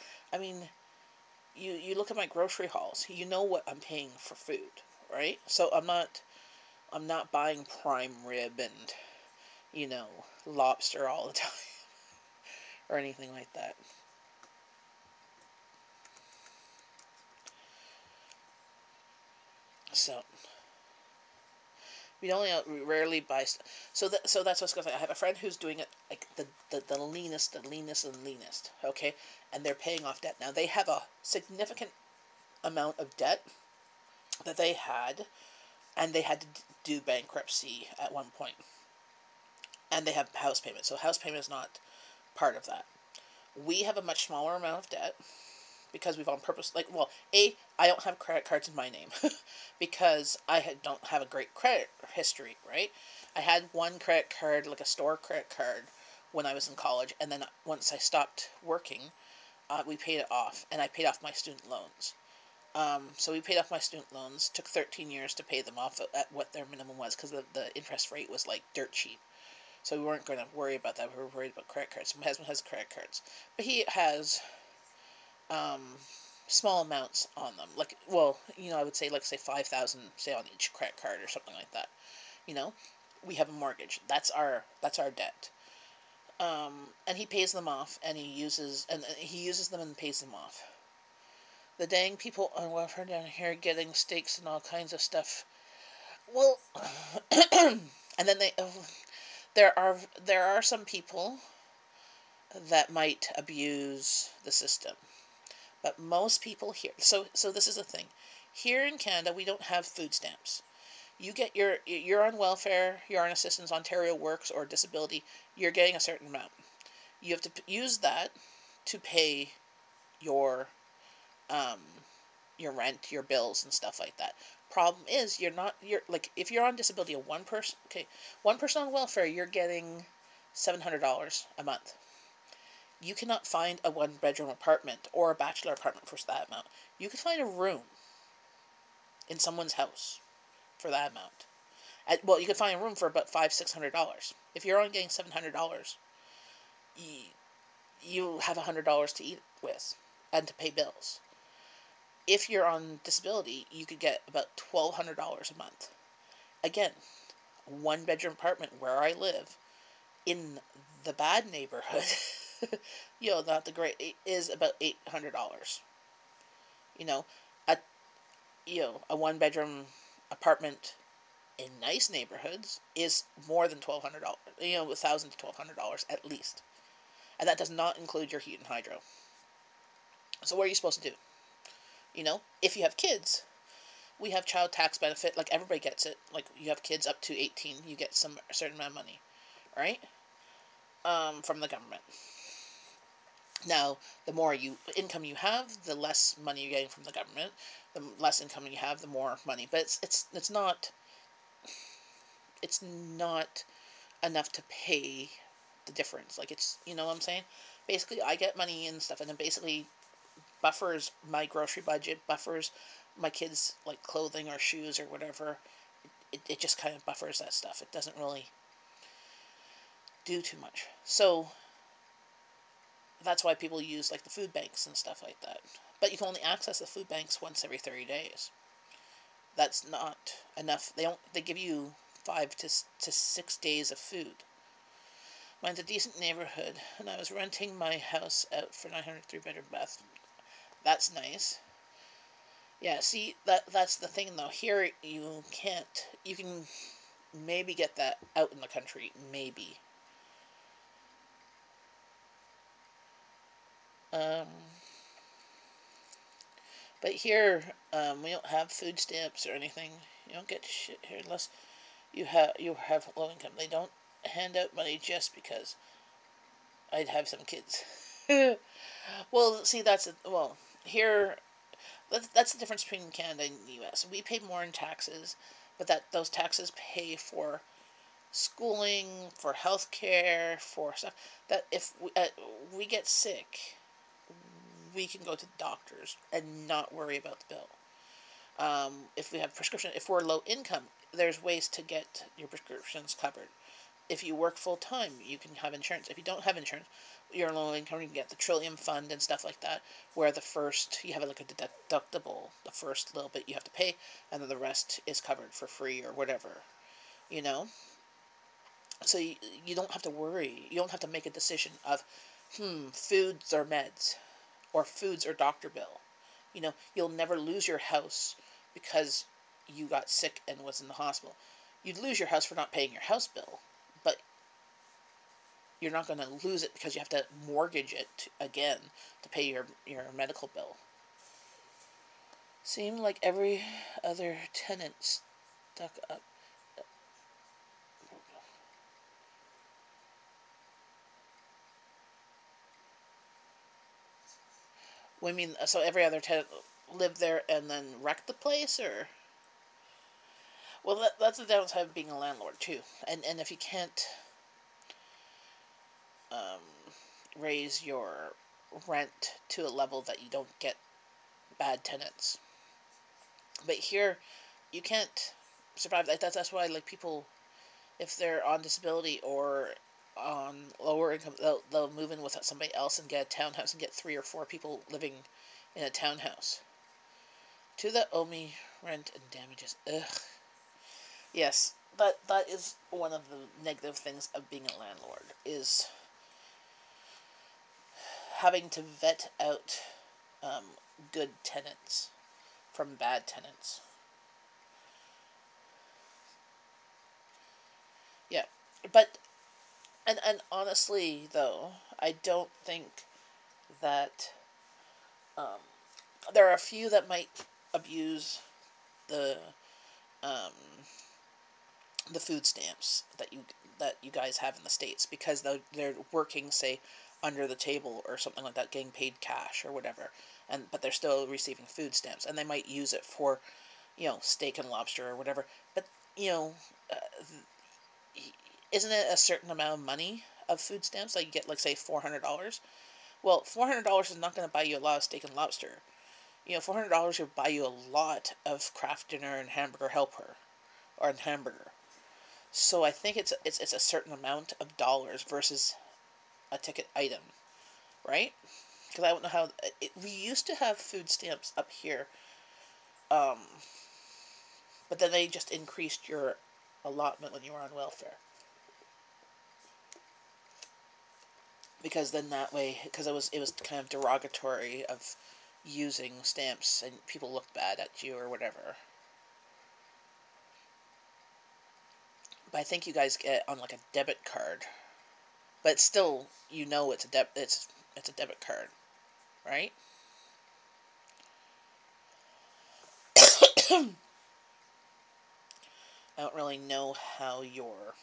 you look at my grocery hauls, you know what I'm paying for food, right? So I'm not buying prime rib and lobster all the time or anything like that. So we rarely buy stuff. So that's what's going to. I have a friend who's doing it like the leanest, and leanest. Okay, and they're paying off debt now. They have a significant amount of debt that they had, and they had to do bankruptcy at one point, and they have house payment. So house payment is not part of that. We have a much smaller amount of debt because we've on purpose, I don't have credit cards in my name because don't have a great credit history, right? I had one credit card, like a store credit card, when I was in college, and then once I stopped working, we paid it off, and I paid off my student loans. So we paid off my student loans. Took 13 years to pay them off at what their minimum was because the interest rate was like dirt cheap. So we weren't going to worry about that. We were worried about credit cards. My husband has credit cards, but he has small amounts on them. I would say, say 5,000, say, on each credit card or something like that. We have a mortgage. That's our debt. And he pays them off, and he uses them and pays them off. The dang people on welfare down here getting steaks and all kinds of stuff. Well, and then there are some people that might abuse the system, but most people here. So this is the thing. Here in Canada, we don't have food stamps. You're on welfare, you're on assistance, Ontario Works, or disability. You're getting a certain amount. You have to use that to pay your um, your rent, your bills, and stuff like that. Problem is, you're like, if you're on disability, one person on welfare, you're getting $700 a month. You cannot find a one-bedroom apartment or a bachelor apartment for that amount. You could find a room in someone's house for that amount. Well, you could find a room for about $500-$600. If you're only getting $700, you have $100 to eat with and to pay bills. If you're on disability, you could get about $1,200 a month. Again, one bedroom apartment where I live in the bad neighborhood, not the great, is about $800. You know, a a one bedroom apartment in nice neighborhoods is more than $1,200. $1,000 to $1,200 at least, and that does not include your heat and hydro. So what are you supposed to do? If you have kids, we have child tax benefit. Like, everybody gets it. Like, you have kids up to 18, you get a certain amount of money, right? From the government. Now, the more income you have, the less money you're getting from the government. The less income you have, the more money. But it's not enough to pay the difference. Like, it's, you know what I'm saying? Basically, I get money and stuff, and then basically buffers my grocery budget, buffers my kids' like clothing or shoes or whatever. It just kind of buffers that stuff. It doesn't really do too much. So that's why people use like the food banks and stuff like that. But you can only access the food banks once every 30 days. That's not enough. They give you 5 to 6 days of food. Mine's a decent neighborhood, and I was renting my house out for 900 3-bedroom bath. That's nice. Yeah, see, that's the thing though. Here you can't. You can maybe get that out in the country, maybe. Um, but here, we don't have food stamps or anything. You don't get shit here unless you have low income. They don't hand out money just because I'd have some kids. Well, see, here. That's the difference between Canada and the U.S. We pay more in taxes, but those taxes pay for schooling, for health care, for stuff that if we get sick, we can go to the doctors and not worry about the bill. If we have if we're low income, there's ways to get your prescriptions covered. If you work full time, you can have insurance. If you don't have insurance, you're low income, you can get the Trillium Fund and stuff like that, where you have like a deductible. The first little bit you have to pay, and then the rest is covered for free or whatever, you know? So you don't have to worry. You don't have to make a decision of, foods or meds, or foods or doctor bill. You'll never lose your house because you got sick and was in the hospital. You'd lose your house for not paying your house bill, but you're not going to lose it because you have to mortgage it again to pay your medical bill. Seemed like every other tenant stuck up. We mean, so every other tenant lived there and then wrecked the place, or? Well, that's the downside of being a landlord too. And if you can't um, raise your rent to a level that you don't get bad tenants. But here, you can't survive. That's why, like, people, if they're on disability or on lower income, they'll move in with somebody else and get a townhouse and get 3 or 4 people living in a townhouse. To the OMI rent and damages. Ugh. Yes, that is one of the negative things of being a landlord, is having to vet out good tenants from bad tenants. Yeah, but and honestly though, I don't think that um, there are a few that might abuse the um, the food stamps that you guys have in the States, because they're working, say, under the table or something like that, getting paid cash or whatever, but they're still receiving food stamps, and they might use it for, steak and lobster or whatever. But you know, uh, isn't it a certain amount of money of food stamps? Like you get, like, say, $400. Well, $400 is not going to buy you a lot of steak and lobster. $400 would buy you a lot of craft dinner and hamburger helper or hamburger. So I think it's a certain amount of dollars versus a ticket item, right? Because I don't know how we used to have food stamps up here, um, but then they just increased your allotment when you were on welfare. Because then that way, because it was kind of derogatory of using stamps, and people looked bad at you or whatever. But I think you guys get on like a debit card, but still, it's a debit card, right? I don't really know how your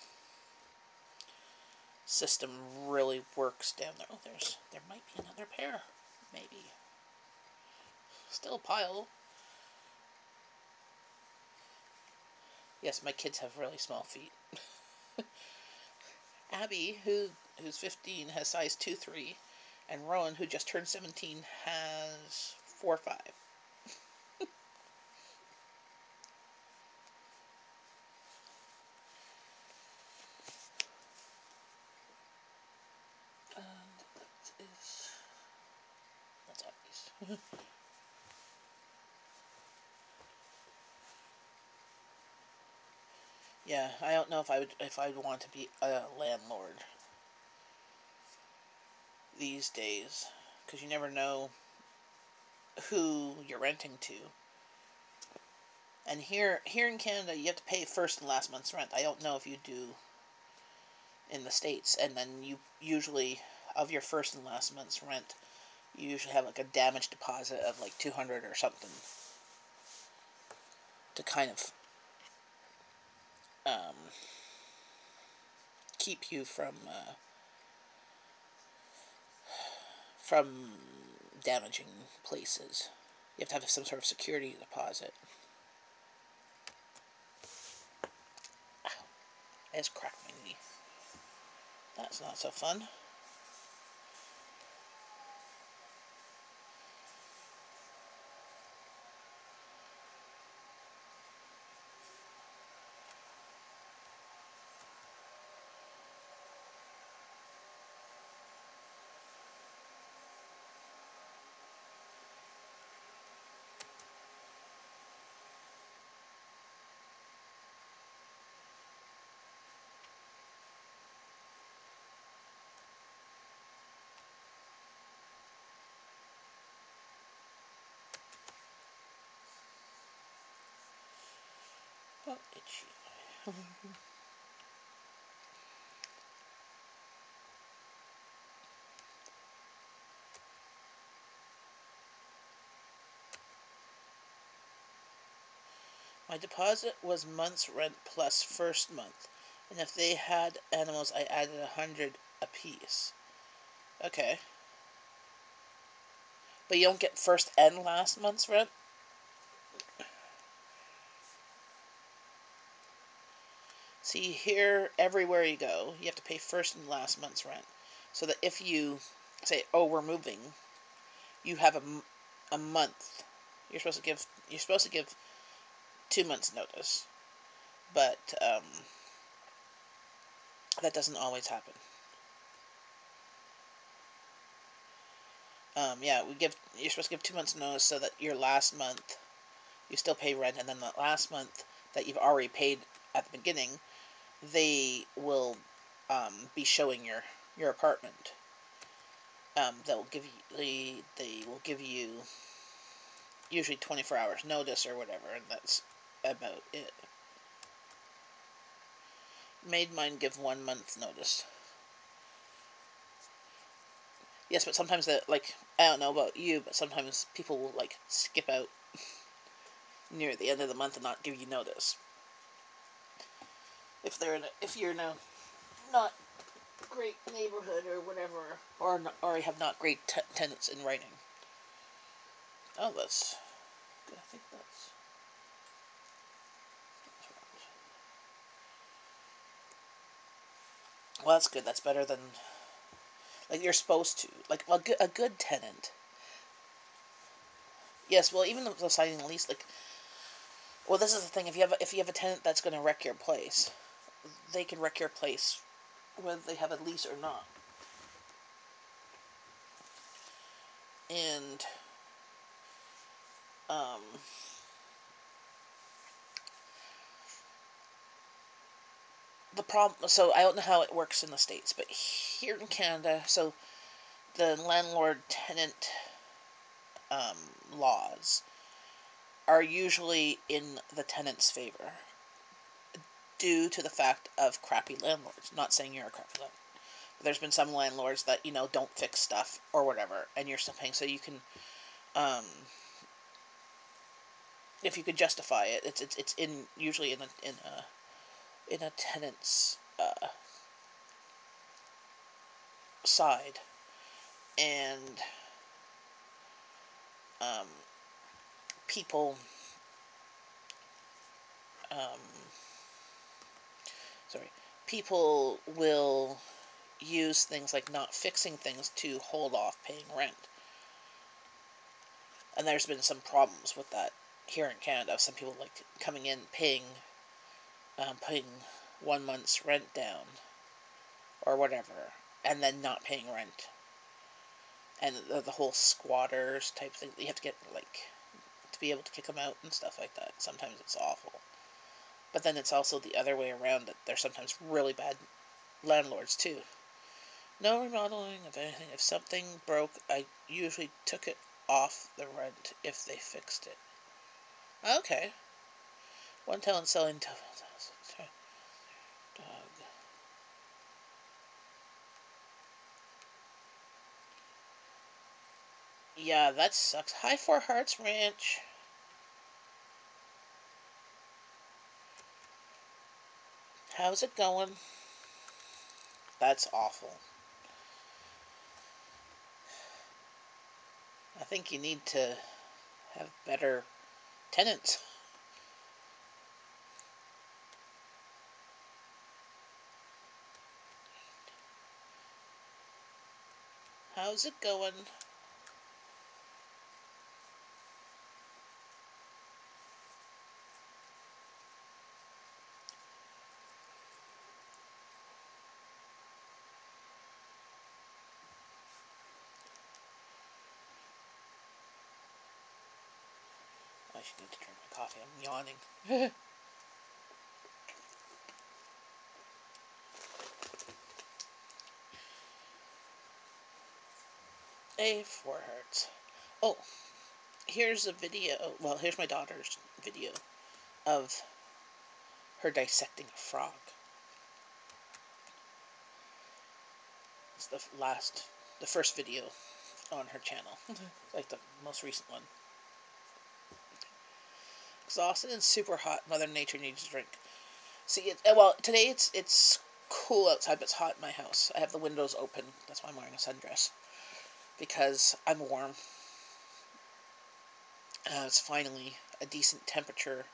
system really works down there. Oh, there might be another pair, maybe. Still a pile. Yes, my kids have really small feet. Abby, who's 15, has size 2-3, and Rowan, who just turned 17, has 4-5. And that's Abby's. Yeah, I don't know if I would want to be a landlord these days, because you never know who you're renting to. And here in Canada, you have to pay first and last month's rent. I don't know if you do in the States. And then you usually, of your first and last month's rent, you usually have like a damage deposit of like 200 or something to kind of um, keep you from damaging places. You have to have some sort of security deposit. Ow, I just cracked my knee. That's not so fun. Oh, itchy. My deposit was month's rent plus first month, and if they had animals, I added 100 apiece. Okay, but you don't get first and last month's rent. See, here, everywhere you go, you have to pay first and last month's rent, so that if you say, "Oh, we're moving," you have a month. You're supposed to give 2 months notice, but that doesn't always happen. Yeah, you're supposed to give 2 months notice so that your last month you still pay rent, and then the last month that you've already paid at the beginning, they will be showing your apartment. they will give you usually 24 hours notice or whatever, and that's about it. Made mine give 1 month notice. Yes, but sometimes I don't know about you, but sometimes people will skip out near the end of the month and not give you notice. If you're in a not great neighborhood or whatever, or have not great tenants in writing. Oh, that's. I think that's. Well, that's good. That's better than you're supposed to a good tenant. Yes, well, even the signing lease, well, this is the thing. If you have a tenant that's going to wreck your place, they can wreck your place whether they have a lease or not. And um, the problem. So I don't know how it works in the States, but here in Canada, so the landlord-tenant laws are usually in the tenant's favor due to the fact of crappy landlords. Not saying you're a crappy landlord. There's been some landlords that don't fix stuff or whatever, and you're still paying. So you can, if you could justify it, it's in usually in a tenant's side, and um, people um, sorry people will use things like not fixing things to hold off paying rent. And there's been some problems with that here in Canada. Some people coming in putting 1 month's rent down or whatever, and then not paying rent. And the whole squatters type thing, you have to get to be able to kick them out and stuff like that. Sometimes it's awful. But then it's also the other way around, that they're sometimes really bad landlords too. No remodeling of anything. If something broke, I usually took it off the rent if they fixed it. Okay. One talent selling dog. Yeah, that sucks. Hi, Four Hearts Ranch. How's it going? That's awful. I think you need to have better tenants. How's it going? I should need to drink my coffee. I'm yawning. A Four Hearts. Oh, here's a video. Well, here's my daughter's video of her dissecting a frog. It's the first video on her channel. The most recent one. Exhausted and super hot. Mother Nature needs a drink. See, well, today it's cool outside, but it's hot in my house. I have the windows open. That's why I'm wearing a sundress. Because I'm warm. It's finally a decent temperature.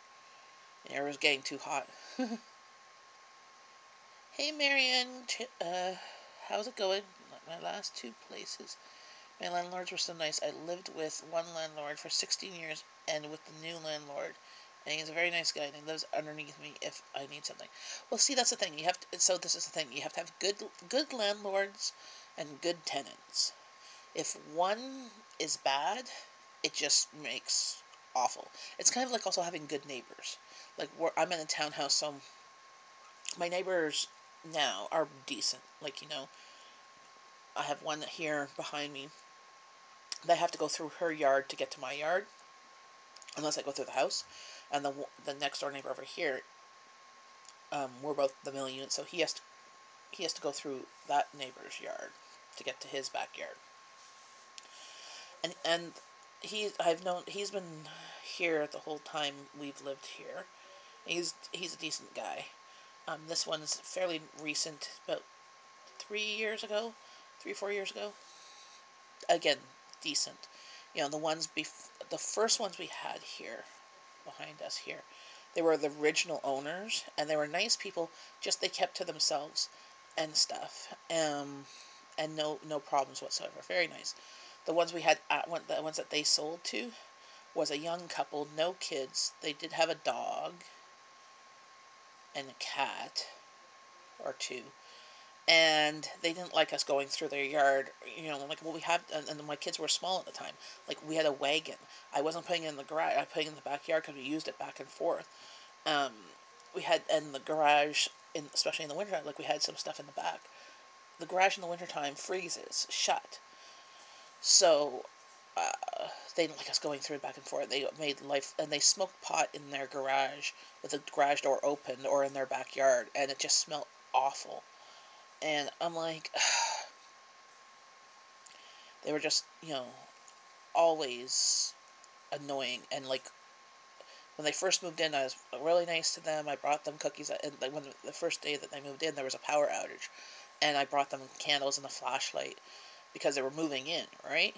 And it was getting too hot. Hey, Marianne. How's it going? My last two places. My landlords were so nice. I lived with one landlord for 16 years and with the new landlord. And he's a very nice guy, and he lives underneath me if I need something. Well, see, that's the thing. So this is the thing. You have to have good landlords and good tenants. If one is bad, it just makes awful. It's kind of like also having good neighbors. I'm in a townhouse, so my neighbors now are decent. I have one here behind me. They have to go through her yard to get to my yard, unless I go through the house. And the next door neighbor over here, we're both the middle unit, so he has to go through that neighbor's yard to get to his backyard. And he's been here the whole time we've lived here. He's a decent guy. This one's fairly recent, about 3 years ago, 3-4 years ago. Again, decent. You know, the first ones we had here, behind us here, they were the original owners, and they were nice people. Just they kept to themselves and stuff, and no problems whatsoever. Very nice. The ones we had, the ones that they sold to, was a young couple, no kids. They did have a dog and a cat or two, and they didn't like us going through their yard. You know, like, well, we had, and my kids were small at the time. Like, we had a wagon. I wasn't putting it in the garage. I put it in the backyard because we used it back and forth. We had in the garage, especially in the winter, like, we had some stuff in the back. The garage in the wintertime freezes shut. So, they didn't like us going through it back and forth. They made life, and they smoked pot in their garage with the garage door open, or in their backyard, and it just smelled awful. And I'm like, they were just, always annoying. And, like, when they first moved in, I was really nice to them. I brought them cookies, and like, when the first day that they moved in, there was a power outage, and I brought them candles and a flashlight because they were moving in, right?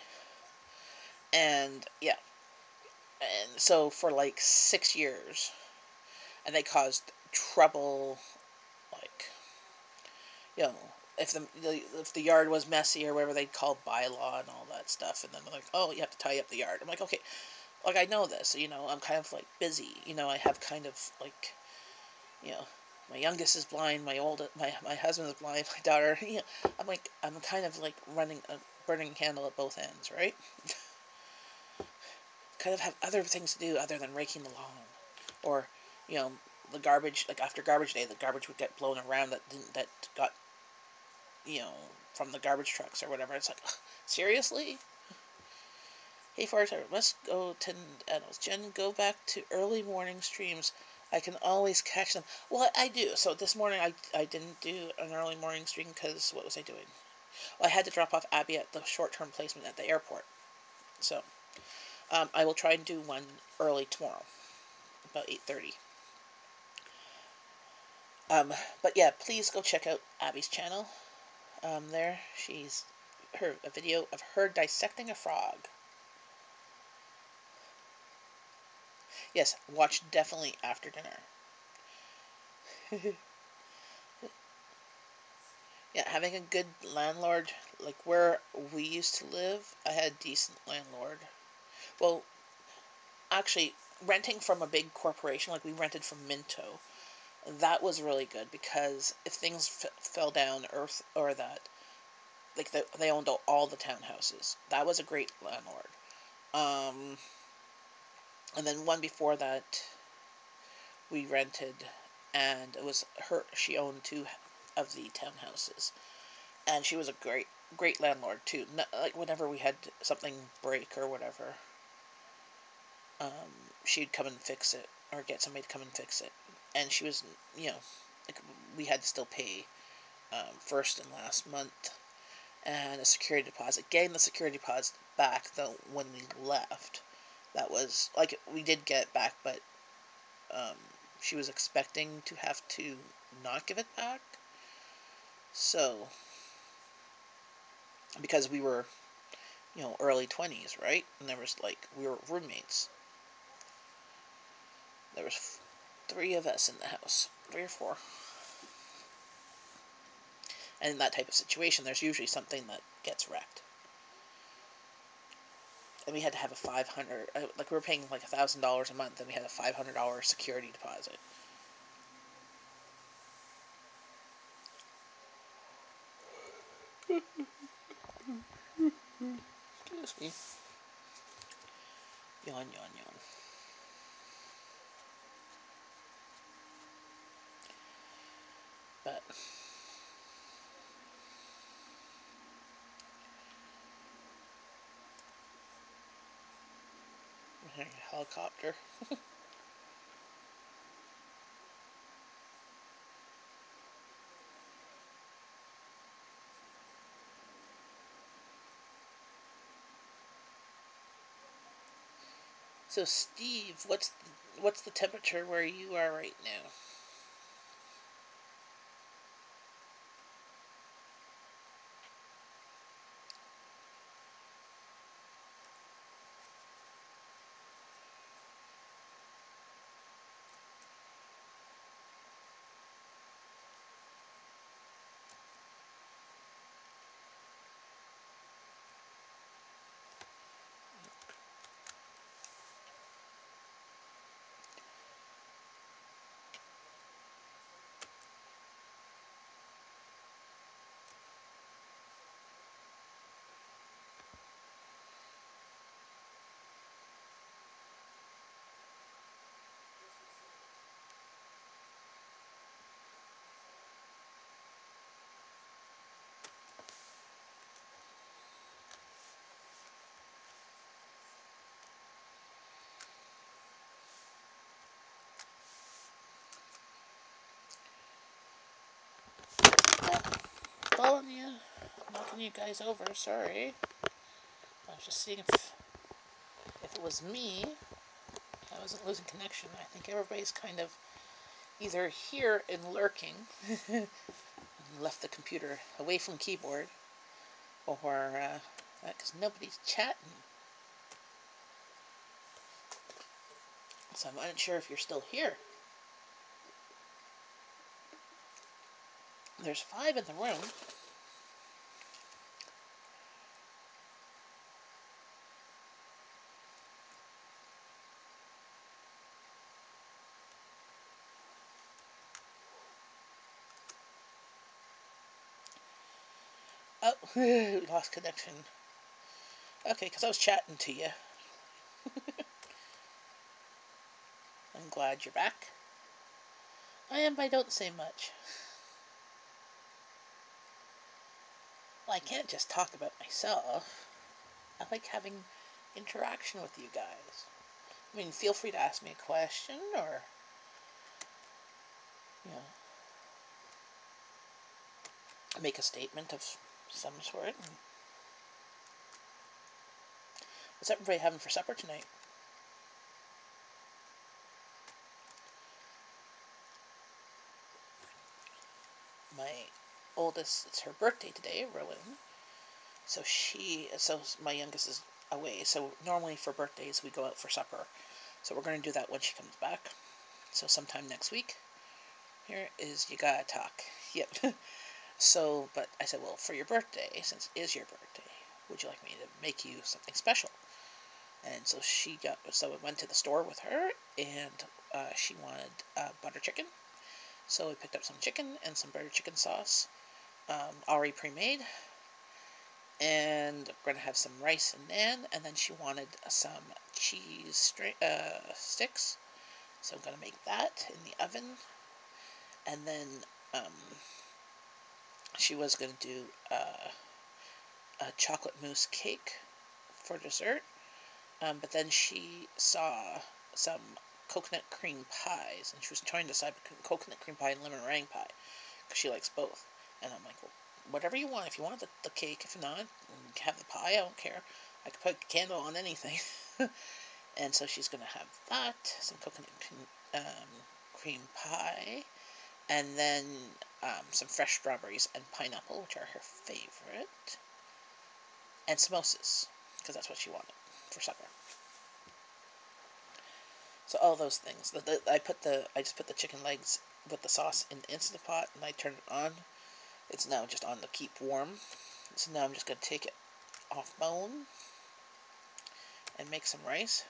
And yeah, and so for like 6 years, and they caused trouble, like, you know, if the yard was messy or whatever, they'd call bylaw and all that stuff, and then they're like, oh, you have to tidy up the yard. I'm like, okay, like, I know this, I'm kind of, like, busy, I have kind of, like, my youngest is blind, my husband is blind, my daughter, I'm kind of, like, running a burning candle at both ends, right? Kind of have other things to do other than raking the lawn, or, the garbage, like, after garbage day, the garbage would get blown around that got, from the garbage trucks or whatever. It's like, seriously? Hey, Farter, must go attend animals. Jen, go back to early morning streams. I can always catch them. Well, I do. So this morning I didn't do an early morning stream because what was I doing? Well, I had to drop off Abby at the short-term placement at the airport. So I will try and do one early tomorrow, about 8:30. But yeah, please go check out Abby's channel. There, she's a video of her dissecting a frog. Yes, watch definitely after dinner. Yeah, having a good landlord, like where we used to live, I had a decent landlord. Well, actually, renting from a big corporation, like we rented from Minto, that was really good because if things fell down, or that, like, they owned all the townhouses. That was a great landlord. And then one before that, we rented, and it was her. She owned two of the townhouses, and she was a great landlord too. Like, whenever we had something break or whatever, she'd come and fix it, or get somebody to come and fix it. And she was, like, we had to still pay first and last month, and a security deposit. Getting the security deposit back, though, when we left, that was, like, we did get it back, but she was expecting to have to not give it back. So, because we were, early 20s, right? And there was, like, we were roommates. There was 3 of us in the house. 3 or 4. And in that type of situation, there's usually something that gets wrecked. And we had to have a $500, like, we were paying like $1,000 a month, and we had a $500 security deposit. Excuse me. Yawn, yawn, yawn. But Helicopter. So Steve, what's the temperature where you are right now? Following you, knocking you guys over. Sorry, I was just seeing if it was me. I wasn't losing connection. I think everybody's kind of either here and lurking, and left the computer away from keyboard, or because nobody's chatting. So I'm unsure if you're still here. There's 5 in the room. Oh, lost connection. Okay, because I was chatting to you. I'm glad you're back. I am, but I don't say much. Well, I can't just talk about myself. I like having interaction with you guys. I mean, feel free to ask me a question or, you know, make a statement of some sort. What's everybody having for supper tonight? My oldest, it's her birthday today, Rowan. So my youngest is away. So normally for birthdays we go out for supper. So we're going to do that when she comes back. So sometime next week. Here is You Gotta Talk. Yep. So, but I said, well, for your birthday, since it is your birthday, would you like me to make you something special? And so so we went to the store with her, and she wanted butter chicken. So we picked up some chicken and some butter chicken sauce, already pre-made. And we're going to have some rice and naan, and then she wanted some cheese sticks. So I'm going to make that in the oven. And then she was going to do a chocolate mousse cake for dessert. But then she saw some coconut cream pies, and she was trying to decide between coconut cream pie and lemon meringue pie, because she likes both. And I'm like, well, whatever you want. If you want the cake, if not, have the pie. I don't care. I could put a candle on anything. And so she's going to have that, some coconut cream pie, and then some fresh strawberries and pineapple, which are her favorite, and samosas, because that's what she wanted for supper. So all those things. I just put the chicken legs with the sauce in the Instant Pot, and I turn it on. It's now just on to keep warm. So now I'm just going to take it off bone and make some rice.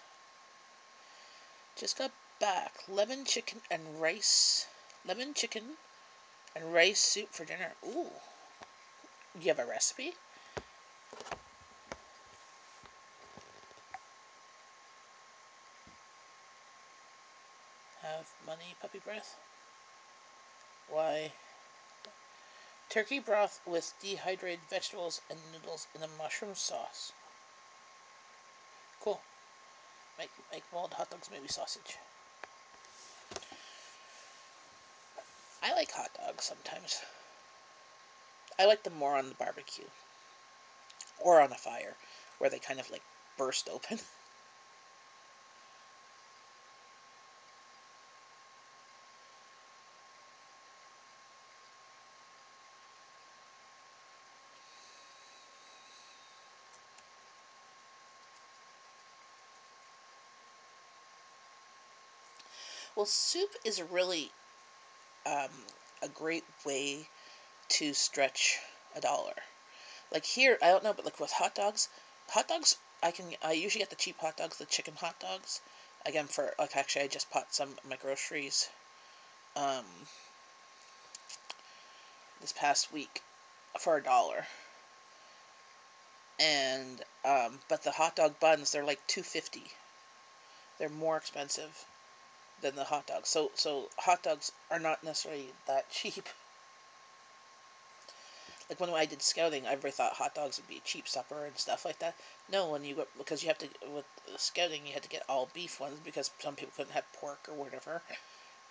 Just got back. Lemon chicken and rice soup for dinner. Ooh. You have a recipe? Have money, puppy breath? Why? Turkey broth with dehydrated vegetables and noodles in a mushroom sauce. Cool. Make boiled hot dogs, maybe sausage. I like hot dogs sometimes. I like them more on the barbecue or on a fire, where they kind of like burst open. Well, soup is really um, a great way to stretch $1. Like here, I don't know, but like with hot dogs, I usually get the cheap hot dogs, the chicken hot dogs. Again, for like actually, I just bought some of my groceries um, this past week for $1, and but the hot dog buns, they're like $2.50. They're more expensive than the hot dogs. So hot dogs are not necessarily that cheap. Like when I did scouting, I ever thought hot dogs would be a cheap supper and stuff like that. No, when you go, because you have to, with scouting, you had to get all beef ones because some people couldn't have pork or whatever.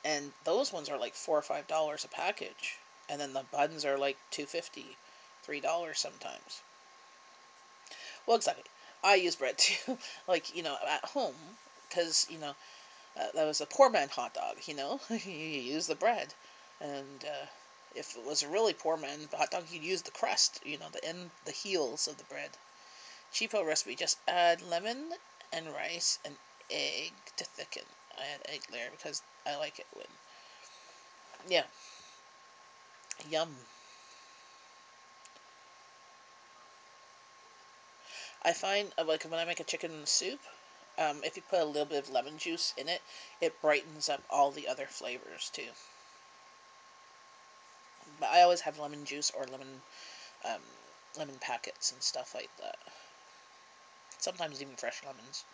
And those ones are like $4 or $5 a package. And then the buns are like $2.50, $3 sometimes. Well, exactly. I use bread too, like at home, because that was a poor man hot dog. You use the bread, and if it was a really poor man hot dog, you'd use the crust. The heels of the bread. Cheapo recipe: just add lemon and rice and egg to thicken. I add egg there because I like it when. Yeah, yum. I find like when I make a chicken soup, if you put a little bit of lemon juice in it, it brightens up all the other flavors too. But I always have lemon juice or um, lemon packets and stuff like that. Sometimes even fresh lemons.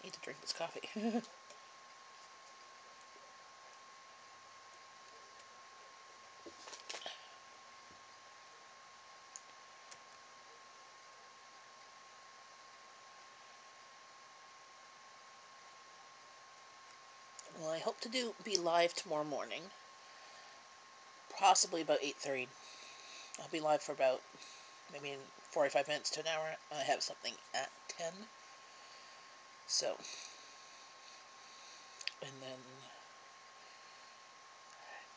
I need to drink this coffee. Well, I hope to be live tomorrow morning, possibly about 8:30. I'll be live for about maybe 45 minutes to an hour. I have something at 10. So, and then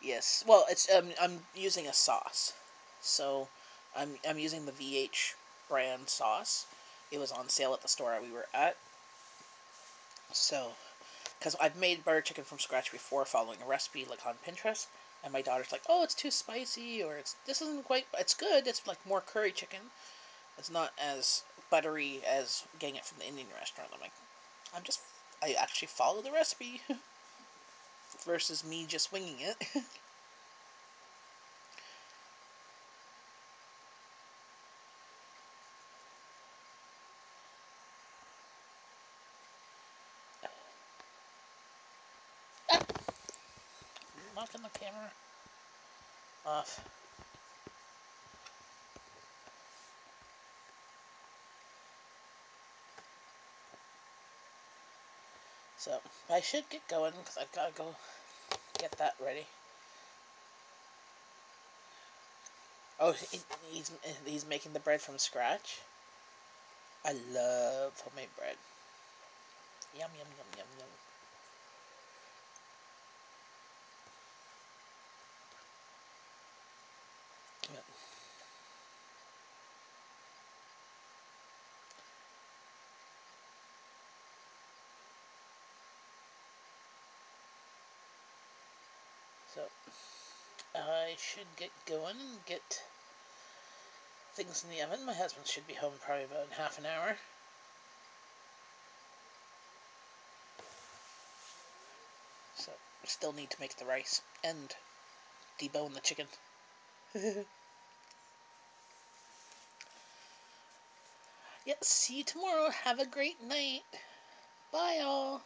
yes, well, it's I'm using a sauce, so I'm using the VH brand sauce. It was on sale at the store we were at, so because I've made butter chicken from scratch before, following a recipe like on Pinterest, and my daughter's like, "Oh, it's too spicy," or this isn't quite. It's good. It's like more curry chicken. It's not as buttery as getting it from the Indian restaurant. I'm like, I actually follow the recipe versus me just winging it. Knocking the camera off. So I should get going because I've got to go get that ready. Oh, he's making the bread from scratch. I love homemade bread. Yum yum yum yum yum. Yep. So I should get going and get things in the oven. My husband should be home probably about in half an hour. So still need to make the rice and debone the chicken. Yeah, see you tomorrow. Have a great night. Bye, all.